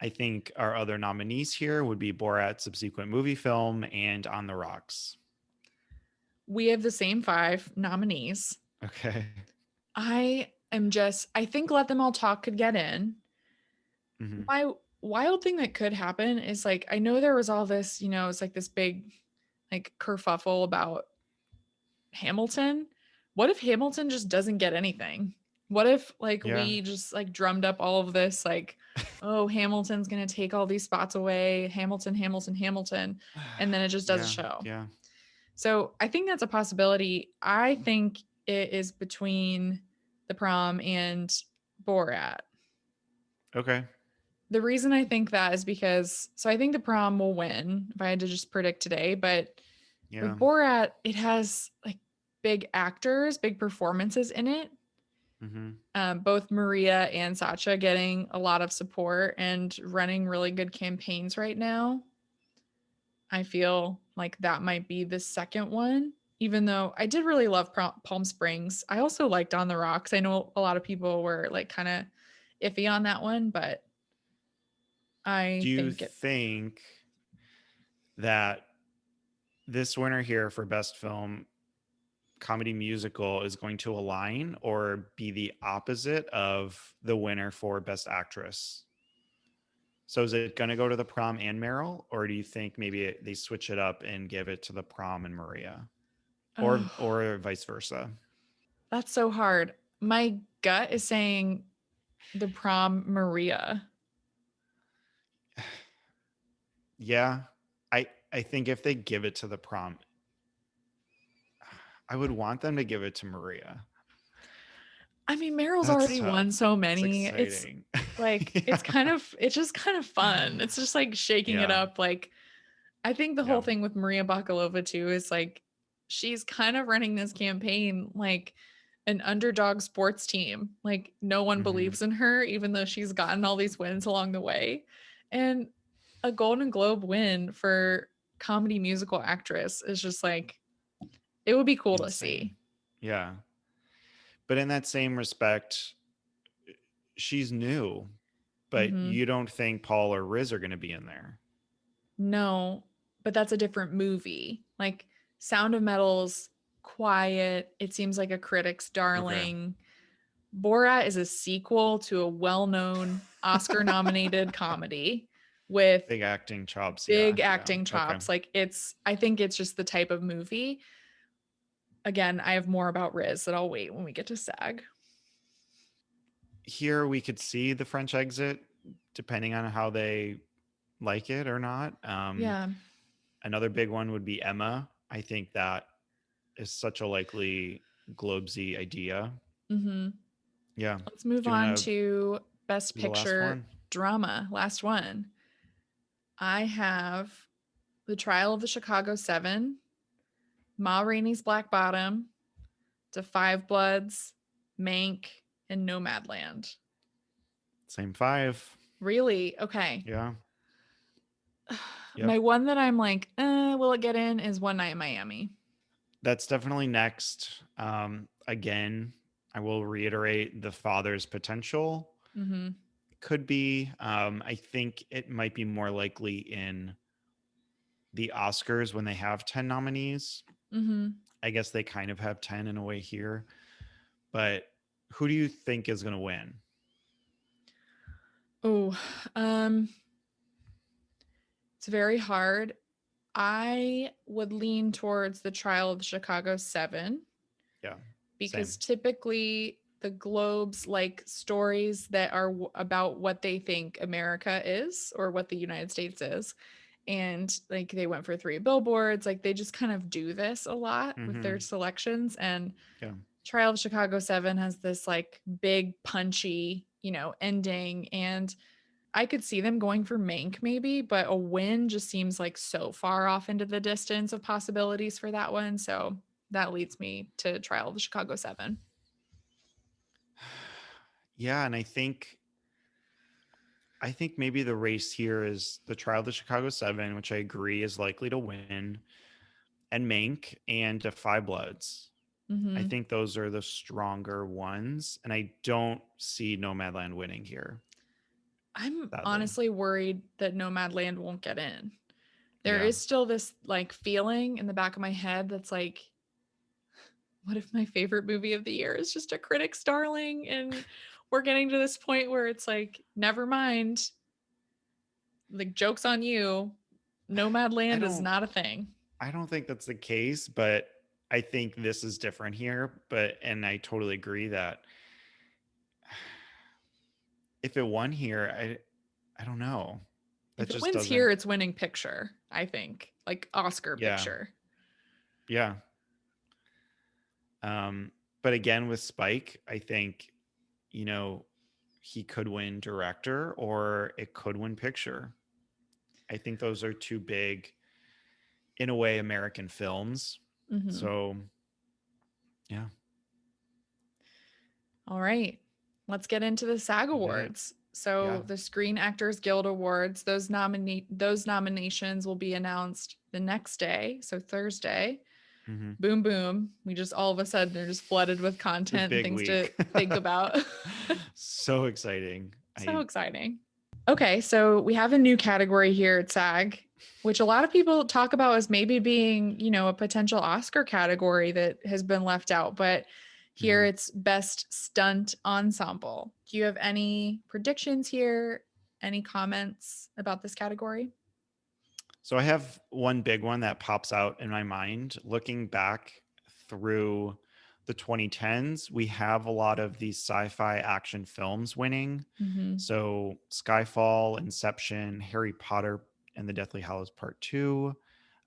B: I think our other nominees here would be Borat subsequent movie film and On the Rocks.
A: We have the same five nominees.
B: Okay.
A: I think Let Them All Talk could get in.
B: Hmm.
A: My wild thing that could happen is like, I know there was all this, it's like this big like kerfuffle about Hamilton. What if Hamilton just doesn't get anything? What if like
B: Yeah.
A: we just like drummed up all of this like, oh, Hamilton's gonna take all these spots away, Hamilton, Hamilton, Hamilton, and then it just does a
B: Yeah.
A: show.
B: Yeah.
A: So I think that's a possibility. I think it is between the prom and Borat.
B: Okay.
A: The reason I think that is because so I think the prom will win if I had to just predict today, but
B: Yeah.
A: with Borat, it has like big actors, big performances in it.
B: Hmm.
A: Both Maria and Sacha getting a lot of support and running really good campaigns right now. I feel like that might be the second one, even though I did really love Palm Springs. I also liked On the Rocks. I know a lot of people were like kind of iffy on that one, but
B: Do
A: I
B: you
A: think it.
B: think that this winner here for best film comedy musical is going to align or be the opposite of the winner for best actress? So is it going to go to the prom and Meryl, or do you think maybe they switch it up and give it to the prom and Maria, or
A: Oh,
B: or vice versa?
A: that's so hard. My gut is saying The Prom Maria.
B: Yeah. I think if they give it to the prom, I would want them to give it to Maria.
A: I mean, Meryl's
B: That's
A: already
B: tough.
A: won so
B: It's
A: many. It's
B: exciting.
A: like
B: Yeah.
A: it's just kind of fun. It's just like shaking it
B: Yeah.
A: up. Like I think the
B: Yeah.
A: whole thing with Maria Bakalova too is like she's kind of running this campaign like an underdog sports team. Like no one
B: Hmm.
A: believes in her, even though she's gotten all these wins along the way. And a Golden Globe win for comedy musical actress is just like it would be cool to
B: Insane.
A: see.
B: Yeah. But in that same respect, she's new, but
A: Hmm.
B: you don't think Paul or Riz are going to be in there.
A: No, but that's a different movie. Like Sound of Metal's quiet. It seems like a critic's
B: Okay.
A: darling. Borat is a sequel to a well-known Oscar-nominated comedy with
B: Big acting chops. Yeah.
A: big
B: Yeah.
A: acting
B: Okay.
A: chops. Like I think it's just the type of movie. Again, I have more about Riz that I'll wait when we get to SAG.
B: Here we could see the French exit depending on how they like it or not.
A: Yeah.
B: Another big one would be Emma. I think that is such a likely Globesy idea.
A: Hmm.
B: Yeah.
A: Let's move
B: Do you
A: on
B: want to
A: to Best
B: do the last
A: Picture
B: one?
A: Drama. Last one. I have The Trial of the Chicago Seven, Ma Rainey's Black Bottom, To Five Bloods, Mank, and Nomadland.
B: Same five.
A: Really? Okay.
B: Yeah. Yep.
A: My one that I'm like, will it get in is One Night in Miami.
B: That's definitely next. Again, I will reiterate the father's potential
A: Mm-hmm.
B: could be. I think it might be more likely in the Oscars when they have 10 nominees.
A: Mm-hmm.
B: I guess they kind of have 10 in a way here. But who do you think is going to win?
A: Oh, um, it's very hard. I would lean towards The Trial of the Chicago Seven
B: Yeah,
A: because
B: same.
A: typically the Globes like stories that are about what they think America is or what the United States is. And like they went for three billboards, like they just kind of do this a lot with their
B: Hmm.
A: selections. And
B: Yeah.
A: Trial of Chicago 7 has this like big punchy, ending. And I could see them going for Mank maybe, but a win just seems like so far off into the distance of possibilities for that one. So that leads me to Trial of the Chicago 7.
B: Yeah, and I think maybe the race here is the Trial of the Chicago Seven, which I agree is likely to win, and Mank and Defy Bloods. I
A: Mm-hmm.
B: think those are the stronger ones, and I don't see Nomadland winning here.
A: I'm
B: Sadly,
A: honestly worried that Nomadland won't get in. There
B: yeah.
A: is still this like feeling in the back of my head that's like, what if my favorite movie of the year is just a critic's darling? And we're getting to this point where it's like, never mind, like, joke's on you.
B: I
A: Nomadland is
B: don't
A: not a thing.
B: I don't think that's the case, but I think this is different here. But and I totally agree that if it won here, I don't know. That
A: If it
B: just
A: wins here,
B: doesn't.
A: it's winning picture, I think, like Oscar
B: Yeah,
A: picture.
B: yeah. But again, with Spike, I think you know he could win director or it could win picture. I think those are two big, in a way, American films.
A: Mm-hmm.
B: So yeah,
A: All right. Let's get into the SAG
B: we did it.
A: Awards.
B: Yeah.
A: So the Screen Actors Guild Awards, those nominations will be announced the next day, so Thursday.
B: Hmm.
A: Boom boom. We just all of a sudden are just flooded with
B: It's a
A: content and
B: big
A: things to
B: week.
A: think about.
B: So exciting.
A: So exciting. Okay, so we have a new category here at SAG, which a lot of people talk about as maybe being, a potential Oscar category that has been left out, but here
B: Mhm.
A: it's Best Stunt Ensemble. Do you have any predictions here? Any comments about this category?
B: So I have one big one that pops out in my mind looking back through the 2010s, we have a lot of these sci-fi action films winning.
A: Mm-hmm.
B: So Skyfall, Inception, Harry Potter and the Deathly Hallows Part 2,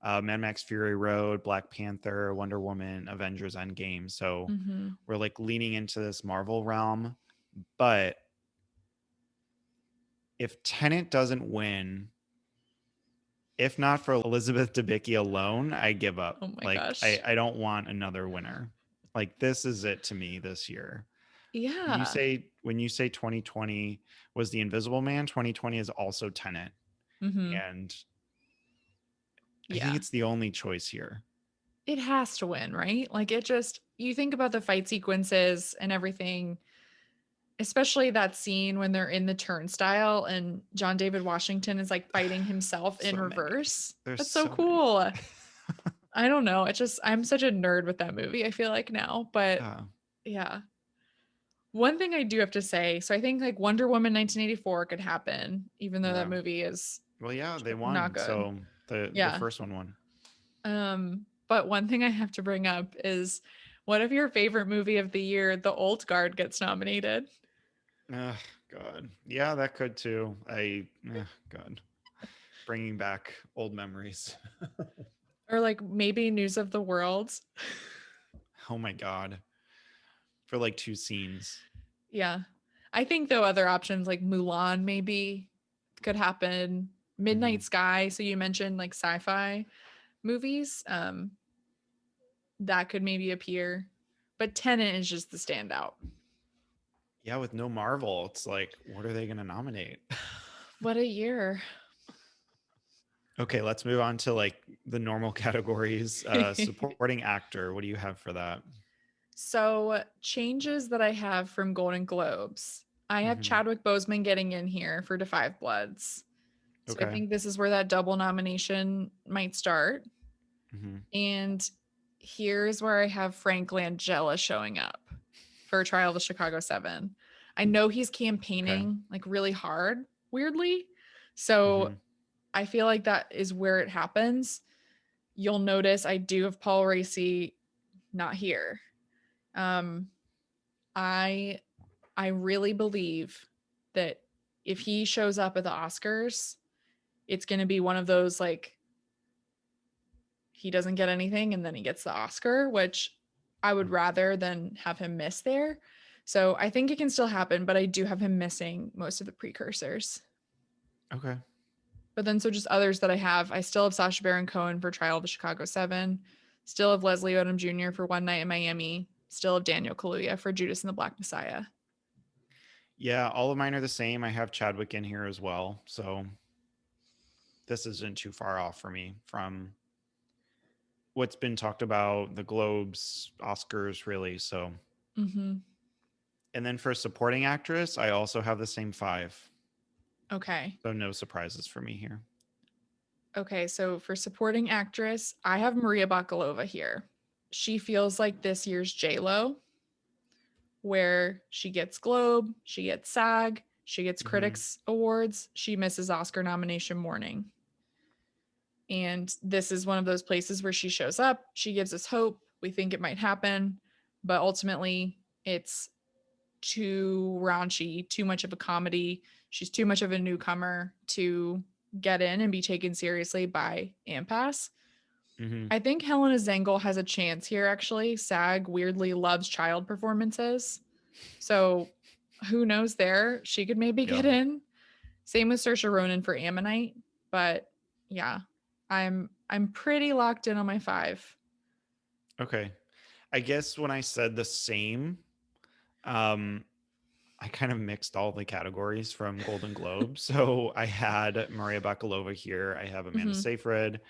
B: Mad Max Fury Road, Black Panther, Wonder Woman, Avengers Endgame. So
A: Mm-hmm.
B: we're like leaning into this Marvel realm. But if Tenet doesn't win, if not for Elizabeth Debicki alone, I give up.
A: Oh my
B: Like
A: gosh.
B: I don't want another winner. Like this is it to me this year.
A: Yeah.
B: When you say 2020 was The Invisible Man, 2020 is also Tenet.
A: Mm-hmm.
B: And I think
A: Yeah.
B: it's the only choice here.
A: It has to win, right? Like it just, you think about the fight sequences and everything, especially that scene when they're in the turnstile and John David Washington is like fighting himself in
B: So many.
A: reverse.
B: There's
A: That's so
B: so many.
A: cool. I don't know. It's just, I'm such a nerd with that movie, I feel like now. But
B: Yeah.
A: yeah. One thing I do have to say, so I think like Wonder Woman 1984 could happen, even though that
B: Yeah.
A: movie is
B: Well, yeah, they
A: not
B: won.
A: good.
B: So the
A: Yeah.
B: first one won.
A: But one thing I have to bring up is one of your favorite movie of the year, The Old Guard, gets nominated.
B: Ugh, God. Yeah, that could too. God. Bringing back old memories.
A: Or like maybe News of the World.
B: Oh my God. For like two scenes.
A: Yeah. I think though other options like Mulan maybe could happen.
B: Hmm.
A: Midnight Sky. So you mentioned like sci-fi movies. That could maybe appear. But Tenet is just the standout.
B: Yeah, with no Marvel, it's like, what are they going to nominate?
A: What a year.
B: Okay, let's move on to like the normal categories. Supporting actor. What do you have for that?
A: So, changes that I have from Golden Globes. I have
B: Hmm.
A: Chadwick Boseman getting in here for Da 5 Bloods. So, I
B: Okay.
A: think this is where that double nomination might start.
B: Hmm.
A: And here's where I have Frank Langella showing up for Trial of the Chicago 7. I know he's
B: Okay.
A: campaigning like really hard, weirdly. So,
B: Hmm.
A: I feel like that is where it happens. You'll notice I do have Paul Racy not here. Um, I I really believe that if he shows up at the Oscars, it's going to be one of those like he doesn't get anything and then he gets the Oscar, which I would rather than have him miss there. So I think it can still happen, but I do have him missing most of the precursors.
B: Okay.
A: But then so just others that I have, I still have Sacha Baron Cohen for Trial of the Chicago 7, still have Leslie Odom Jr. for One Night in Miami, still have Daniel Kaluuya for Judas and the Black Messiah.
B: Yeah, all of mine are the same. I have Chadwick in here as well. So this isn't too far off for me from what's been talked about, the Globes, Oscars, really. So,
A: Mhm.
B: and then for supporting actress, I also have the same five.
A: Okay.
B: So no surprises for me here.
A: Okay, so for supporting actress, I have Maria Bakalova here. She feels like this year's J Lo, where she gets Globe, she gets SAG, she gets
B: Hmm.
A: Critics Awards, she misses Oscar nomination morning. And this is one of those places where she shows up, she gives us hope, we think it might happen, but ultimately it's too raunchy, too much of a comedy. She's too much of a newcomer to get in and be taken seriously by AMPAS.
B: Hmm.
A: I think Helena Zengel has a chance here, actually. SAG weirdly loves child performances. So who knows there? She could maybe
B: Yeah.
A: get in. Same with Saoirse Ronan for Ammonite. But yeah, I'm pretty locked in on my five.
B: Okay. I guess when I said the same, um, I kind of mixed all the categories from Golden Globe. So I had Maria Bakalova here. I have Amanda
A: Hmm.
B: Seyfried,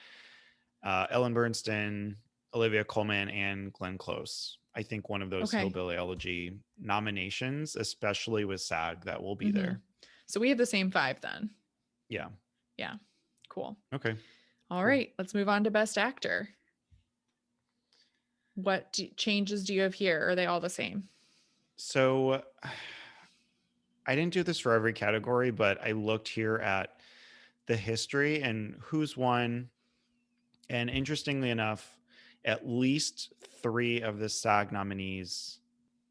B: Ellen Bernstein, Olivia Colman, and Glenn Close. I think one of those
A: Okay.
B: Hillbilly Elegy nominations, especially with SAG, that will be
A: Hmm.
B: there.
A: So we have the same five then.
B: Yeah.
A: Yeah. Cool.
B: Okay.
A: All
B: Cool.
A: right. Let's move on to Best Actor. Changes do you have here? Are they all the same?
B: So I didn't do this for every category, but I looked here at the history and who's won. And interestingly enough, at least 3 of the SAG nominees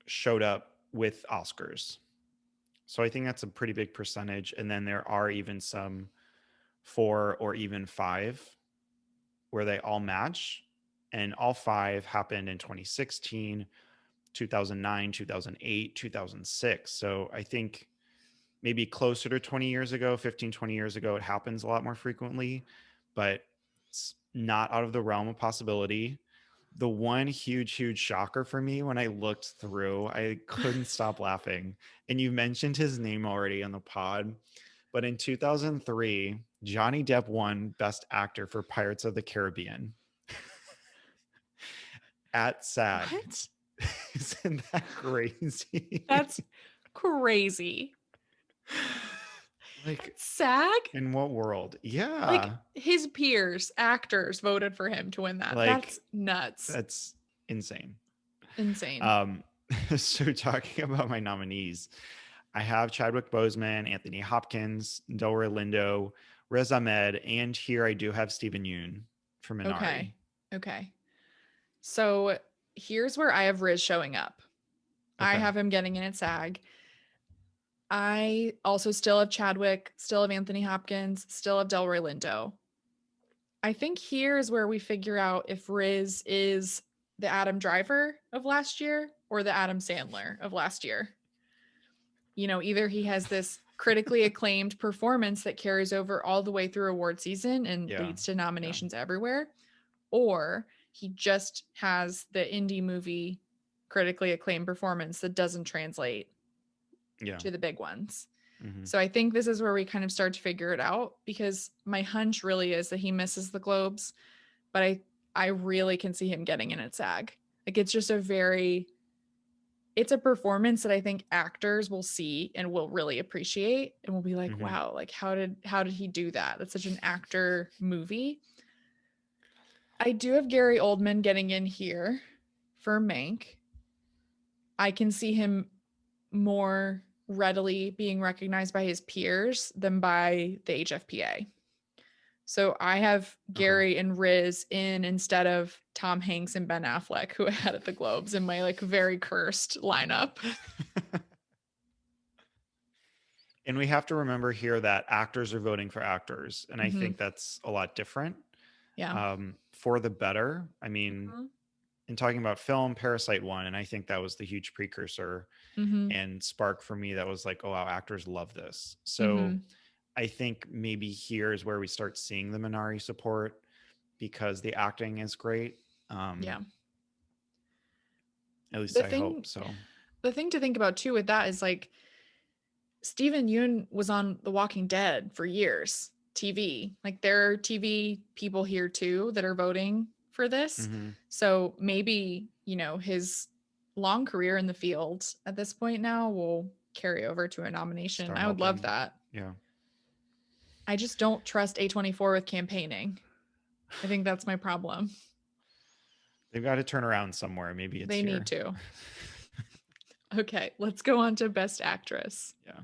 B: showed up with Oscars. So I think that's a pretty big percentage. And then there are even some 4 or even 5 where they all match. And all 5 happened in 2016, 2009, 2008, 2006. So I think maybe closer to 20 years ago, 15, 20 years ago, it happens a lot more frequently, but it's not out of the realm of possibility. The one huge shocker for me when I looked through, I couldn't stop laughing. And you mentioned his name already on the pod, but in 2003, Johnny Depp won Best Actor for Pirates of the Caribbean at SAG.
A: What?
B: Isn't that crazy?
A: That's crazy.
B: Like,
A: SAG?
B: in what world?
A: Like
B: Yeah.
A: his peers, actors voted for him to win that.
B: Like,
A: That's nuts.
B: that's insane.
A: Insane.
B: Um, so talking about my nominees, I have Chadwick Boseman, Anthony Hopkins, Delroy Lindo, Riz Ahmed, and here I do have Stephen Yeun for Minari.
A: Okay. Okay. So here's where I have Riz showing up. I
B: Okay.
A: have him getting in at SAG. I also still have Chadwick, still have Anthony Hopkins, still have Delroy Lindo. I think here is where we figure out if Riz is the Adam Driver of last year or the Adam Sandler of last year. You know, either he has this critically acclaimed performance that carries over all the way through award season and
B: Yeah.
A: leads to
B: Yeah.
A: nominations everywhere, or he just has the indie movie critically acclaimed performance that doesn't translate
B: Yeah.
A: to the big ones.
B: Mm-hmm.
A: So I think this is where we kind of start to figure it out, because my hunch really is that he misses the Globes, but I really can see him getting in at SAG. Like it's just it's a performance that I think actors will see and will really appreciate and will be like,
B: Mm-hmm.
A: wow, like how did he do that? That's such an actor movie. I do have Gary Oldman getting in here for Mank. I can see him more readily being recognized by his peers than by the HFPA. So I have
B: Okay.
A: Gary and Riz in instead of Tom Hanks and Ben Affleck, who I had at the Globes, in my like very cursed lineup.
B: And we have to remember here that actors are voting for actors. And I
A: Mm-hmm.
B: think that's a lot different,
A: Yeah.
B: for the better. I mean,
A: Mm-hmm.
B: in talking about film, Parasite won. And I think that was the huge precursor
A: Mm-hmm.
B: and spark for me that was like, oh, wow, actors love this. So
A: Mm-hmm.
B: I think maybe here is where we start seeing the Minari support because the acting is great.
A: Yeah.
B: At least
A: The
B: I hope
A: thing
B: so.
A: the thing to think about too with that is like Stephen Yeun was on The Walking Dead for years, TV. Like there are TV people here too that are voting for this.
B: Mm-hmm.
A: So maybe, you know, his long career in the field at this point now will carry over to a nomination.
B: Start
A: I would love
B: helping.
A: that.
B: Yeah.
A: I just don't trust A24 with campaigning. I think that's my problem.
B: They've got to turn around somewhere. Maybe it's
A: They need
B: here.
A: to. Okay, let's go on to Best Actress.
B: Yeah.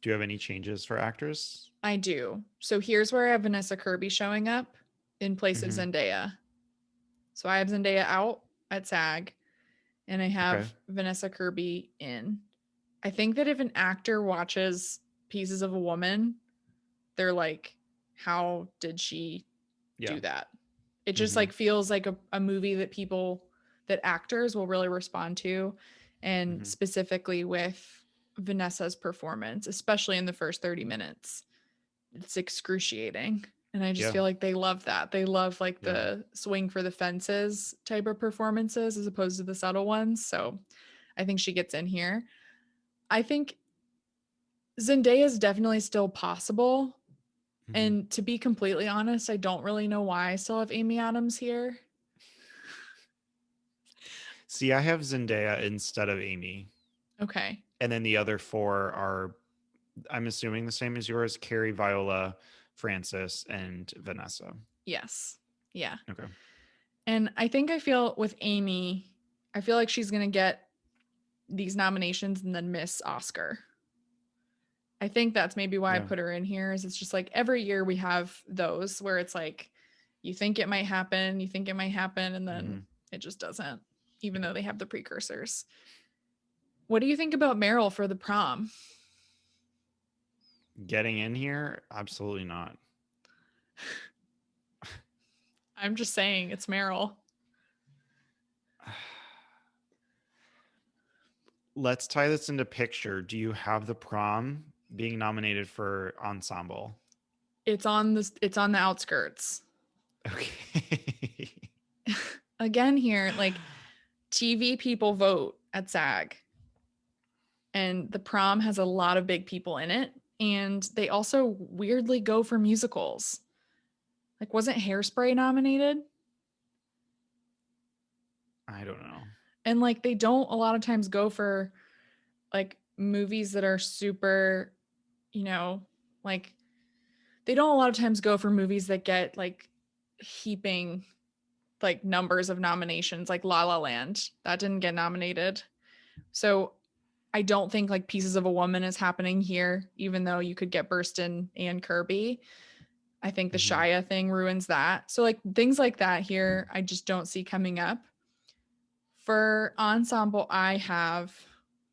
B: Do you have any changes for actors?
A: I do. So here's where I have Vanessa Kirby showing up in place of
B: Mm-hmm.
A: Zendaya. So I have Zendaya out at SAG and I
B: Okay.
A: have Vanessa Kirby in. I think that if an actor watches Pieces of a Woman, they're like, how did she do that? It just
B: Mm-hmm.
A: like feels like a movie that actors will really respond to. And
B: Mm-hmm.
A: specifically with Vanessa's performance, especially in the first 30 minutes, it's excruciating. And I just
B: Yeah.
A: feel like they love that. They love like
B: Yeah.
A: the swing for the fences type of performances as opposed to the subtle ones. So I think she gets in here. I think Zendaya is definitely still possible.
B: Mm-hmm.
A: And to be completely honest, I don't really know why I still have Amy Adams here.
B: See, I have Zendaya instead of Amy.
A: Okay.
B: And then the other 4 are, I'm assuming, the same as yours: Carrie, Viola, Frances, and Vanessa.
A: Yes. Yeah.
B: Okay.
A: And I feel with Amy, I feel like she's going to get these nominations and then miss Oscar. I think that's maybe why I
B: Yeah.
A: put her in here, is it's just like every year we have those where it's like you think it might happen, and then
B: Hmm.
A: it just doesn't, even though they have the precursors. What do you think about Meryl for the prom?
B: Getting in here? Absolutely not.
A: I'm just saying, it's Meryl.
B: Let's tie this into picture. Do you have the prom being nominated for ensemble?
A: It's on the outskirts.
B: Okay.
A: Again here, like TV people vote at SAG, and the prom has a lot of big people in it, and they also weirdly go for musicals. Like, wasn't Hairspray nominated?
B: I don't know.
A: And like they don't a lot of times go for like movies that are super, you know, like they don't a lot of times go for movies that get like heaping like numbers of nominations, like La La Land. That didn't get nominated. So I don't think like Pieces of a Woman is happening here, even though you could get Burstyn and Kirby. I think the
B: Hmm.
A: Shia thing ruins that. So like things like that here, I just don't see coming up. For ensemble, I have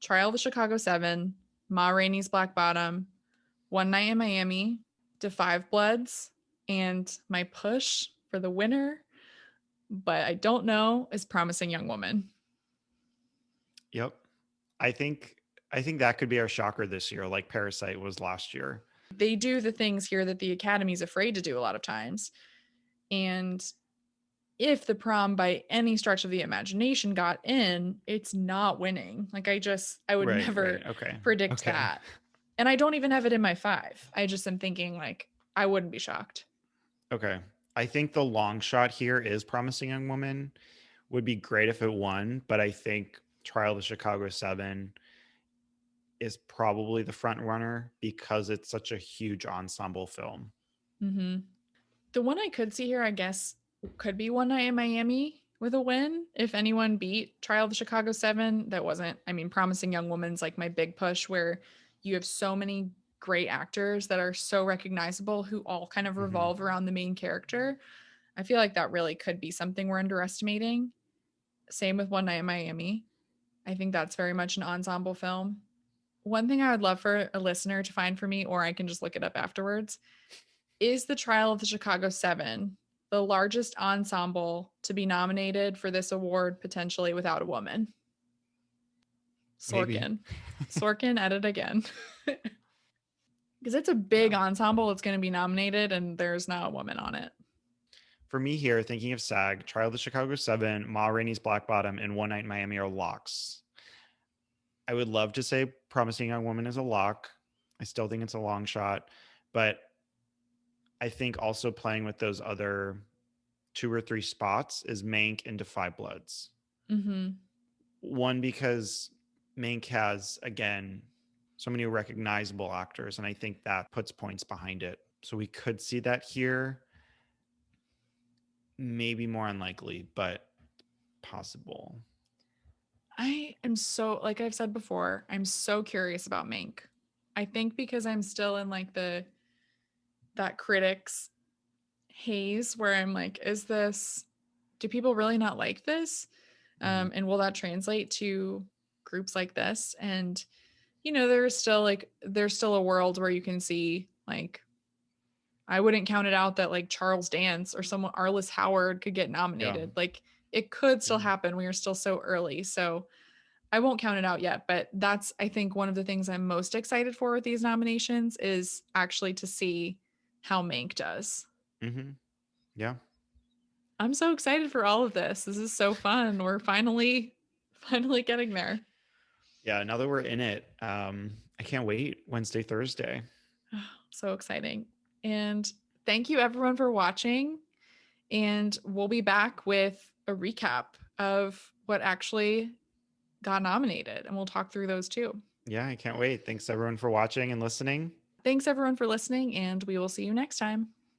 A: Trial of the Chicago Seven, Ma Rainey's Black Bottom, One Night in Miami, To Five Bloods, and my push for the winner, but I don't know, is Promising Young Woman.
B: Yep. I think I think that could be our shocker this year, like Parasite was last year.
A: They do the things here that the Academy's afraid to do a lot of times. And if the prom by any stretch of the imagination got in, it's not winning. Like I would
B: Right, right.
A: never
B: Okay.
A: predict
B: Okay.
A: that. And I don't even have it in my five. I just am thinking like I wouldn't be shocked.
B: Okay. I think the long shot here is Promising Young Woman. Would be great if it won, but I think Trial of the Chicago 7 is probably the front runner because it's such a huge ensemble film.
A: Mm-hmm. The one I could see here, I guess, could be One Night in Miami with a win. If anyone beat Trial of the Chicago Seven, that wasn't, I mean, Promising Young Woman's like my big push where you have so many great actors that are so recognizable who all kind of
B: Hmm.
A: revolve around the main character. I feel like that really could be something we're underestimating. Same with One Night in Miami. I think that's very much an ensemble film. One thing I would love for a listener to find for me, or I can just look it up afterwards, is the Trial of the Chicago Seven the largest ensemble to be nominated for this award potentially without a woman?
B: Maybe.
A: Sorkin. Sorkin, edit again. Because it's a big
B: Yeah.
A: ensemble that's going to be nominated and there's not a woman on it.
B: For me here, thinking of SAG, Trial of the Chicago 7, Ma Rainey's Black Bottom, and One Night in Miami are locks. I would love to say Promising Young Woman is a lock. I still think it's a long shot, but I think also playing with those other two or three spots is Mank into Five Bloods.
A: Mm-hmm.
B: One, because Mank has, again, so many recognizable actors, and I think that puts points behind it. So we could see that here. Maybe more unlikely, but possible.
A: I am so, like I've said before, I'm so curious about Mank. I think because I'm still in like that critics haze where I'm like, do people really not like this?
B: Hmm.
A: And will that translate to groups like this? And there's still a world where you can see like I wouldn't count it out that like Charles Dance or someone Arliss Howard could get
B: Yeah.
A: nominated. Like it could still
B: Mhm.
A: happen. We are still so early. So I won't count it out yet, but that's I think one of the things I'm most excited for with these nominations is actually to see how Mank does.
B: Mhm. Yeah.
A: I'm so excited for all of this. This is so fun. We're finally getting there.
B: Yeah. Now that we're in it, I can't wait. Wednesday, Thursday.
A: So exciting. And thank you everyone for watching. And we'll be back with a recap of what actually got nominated. And we'll talk through those too.
B: Yeah, I can't wait. Thanks everyone for watching and listening.
A: Thanks everyone for listening, and we will see you next time.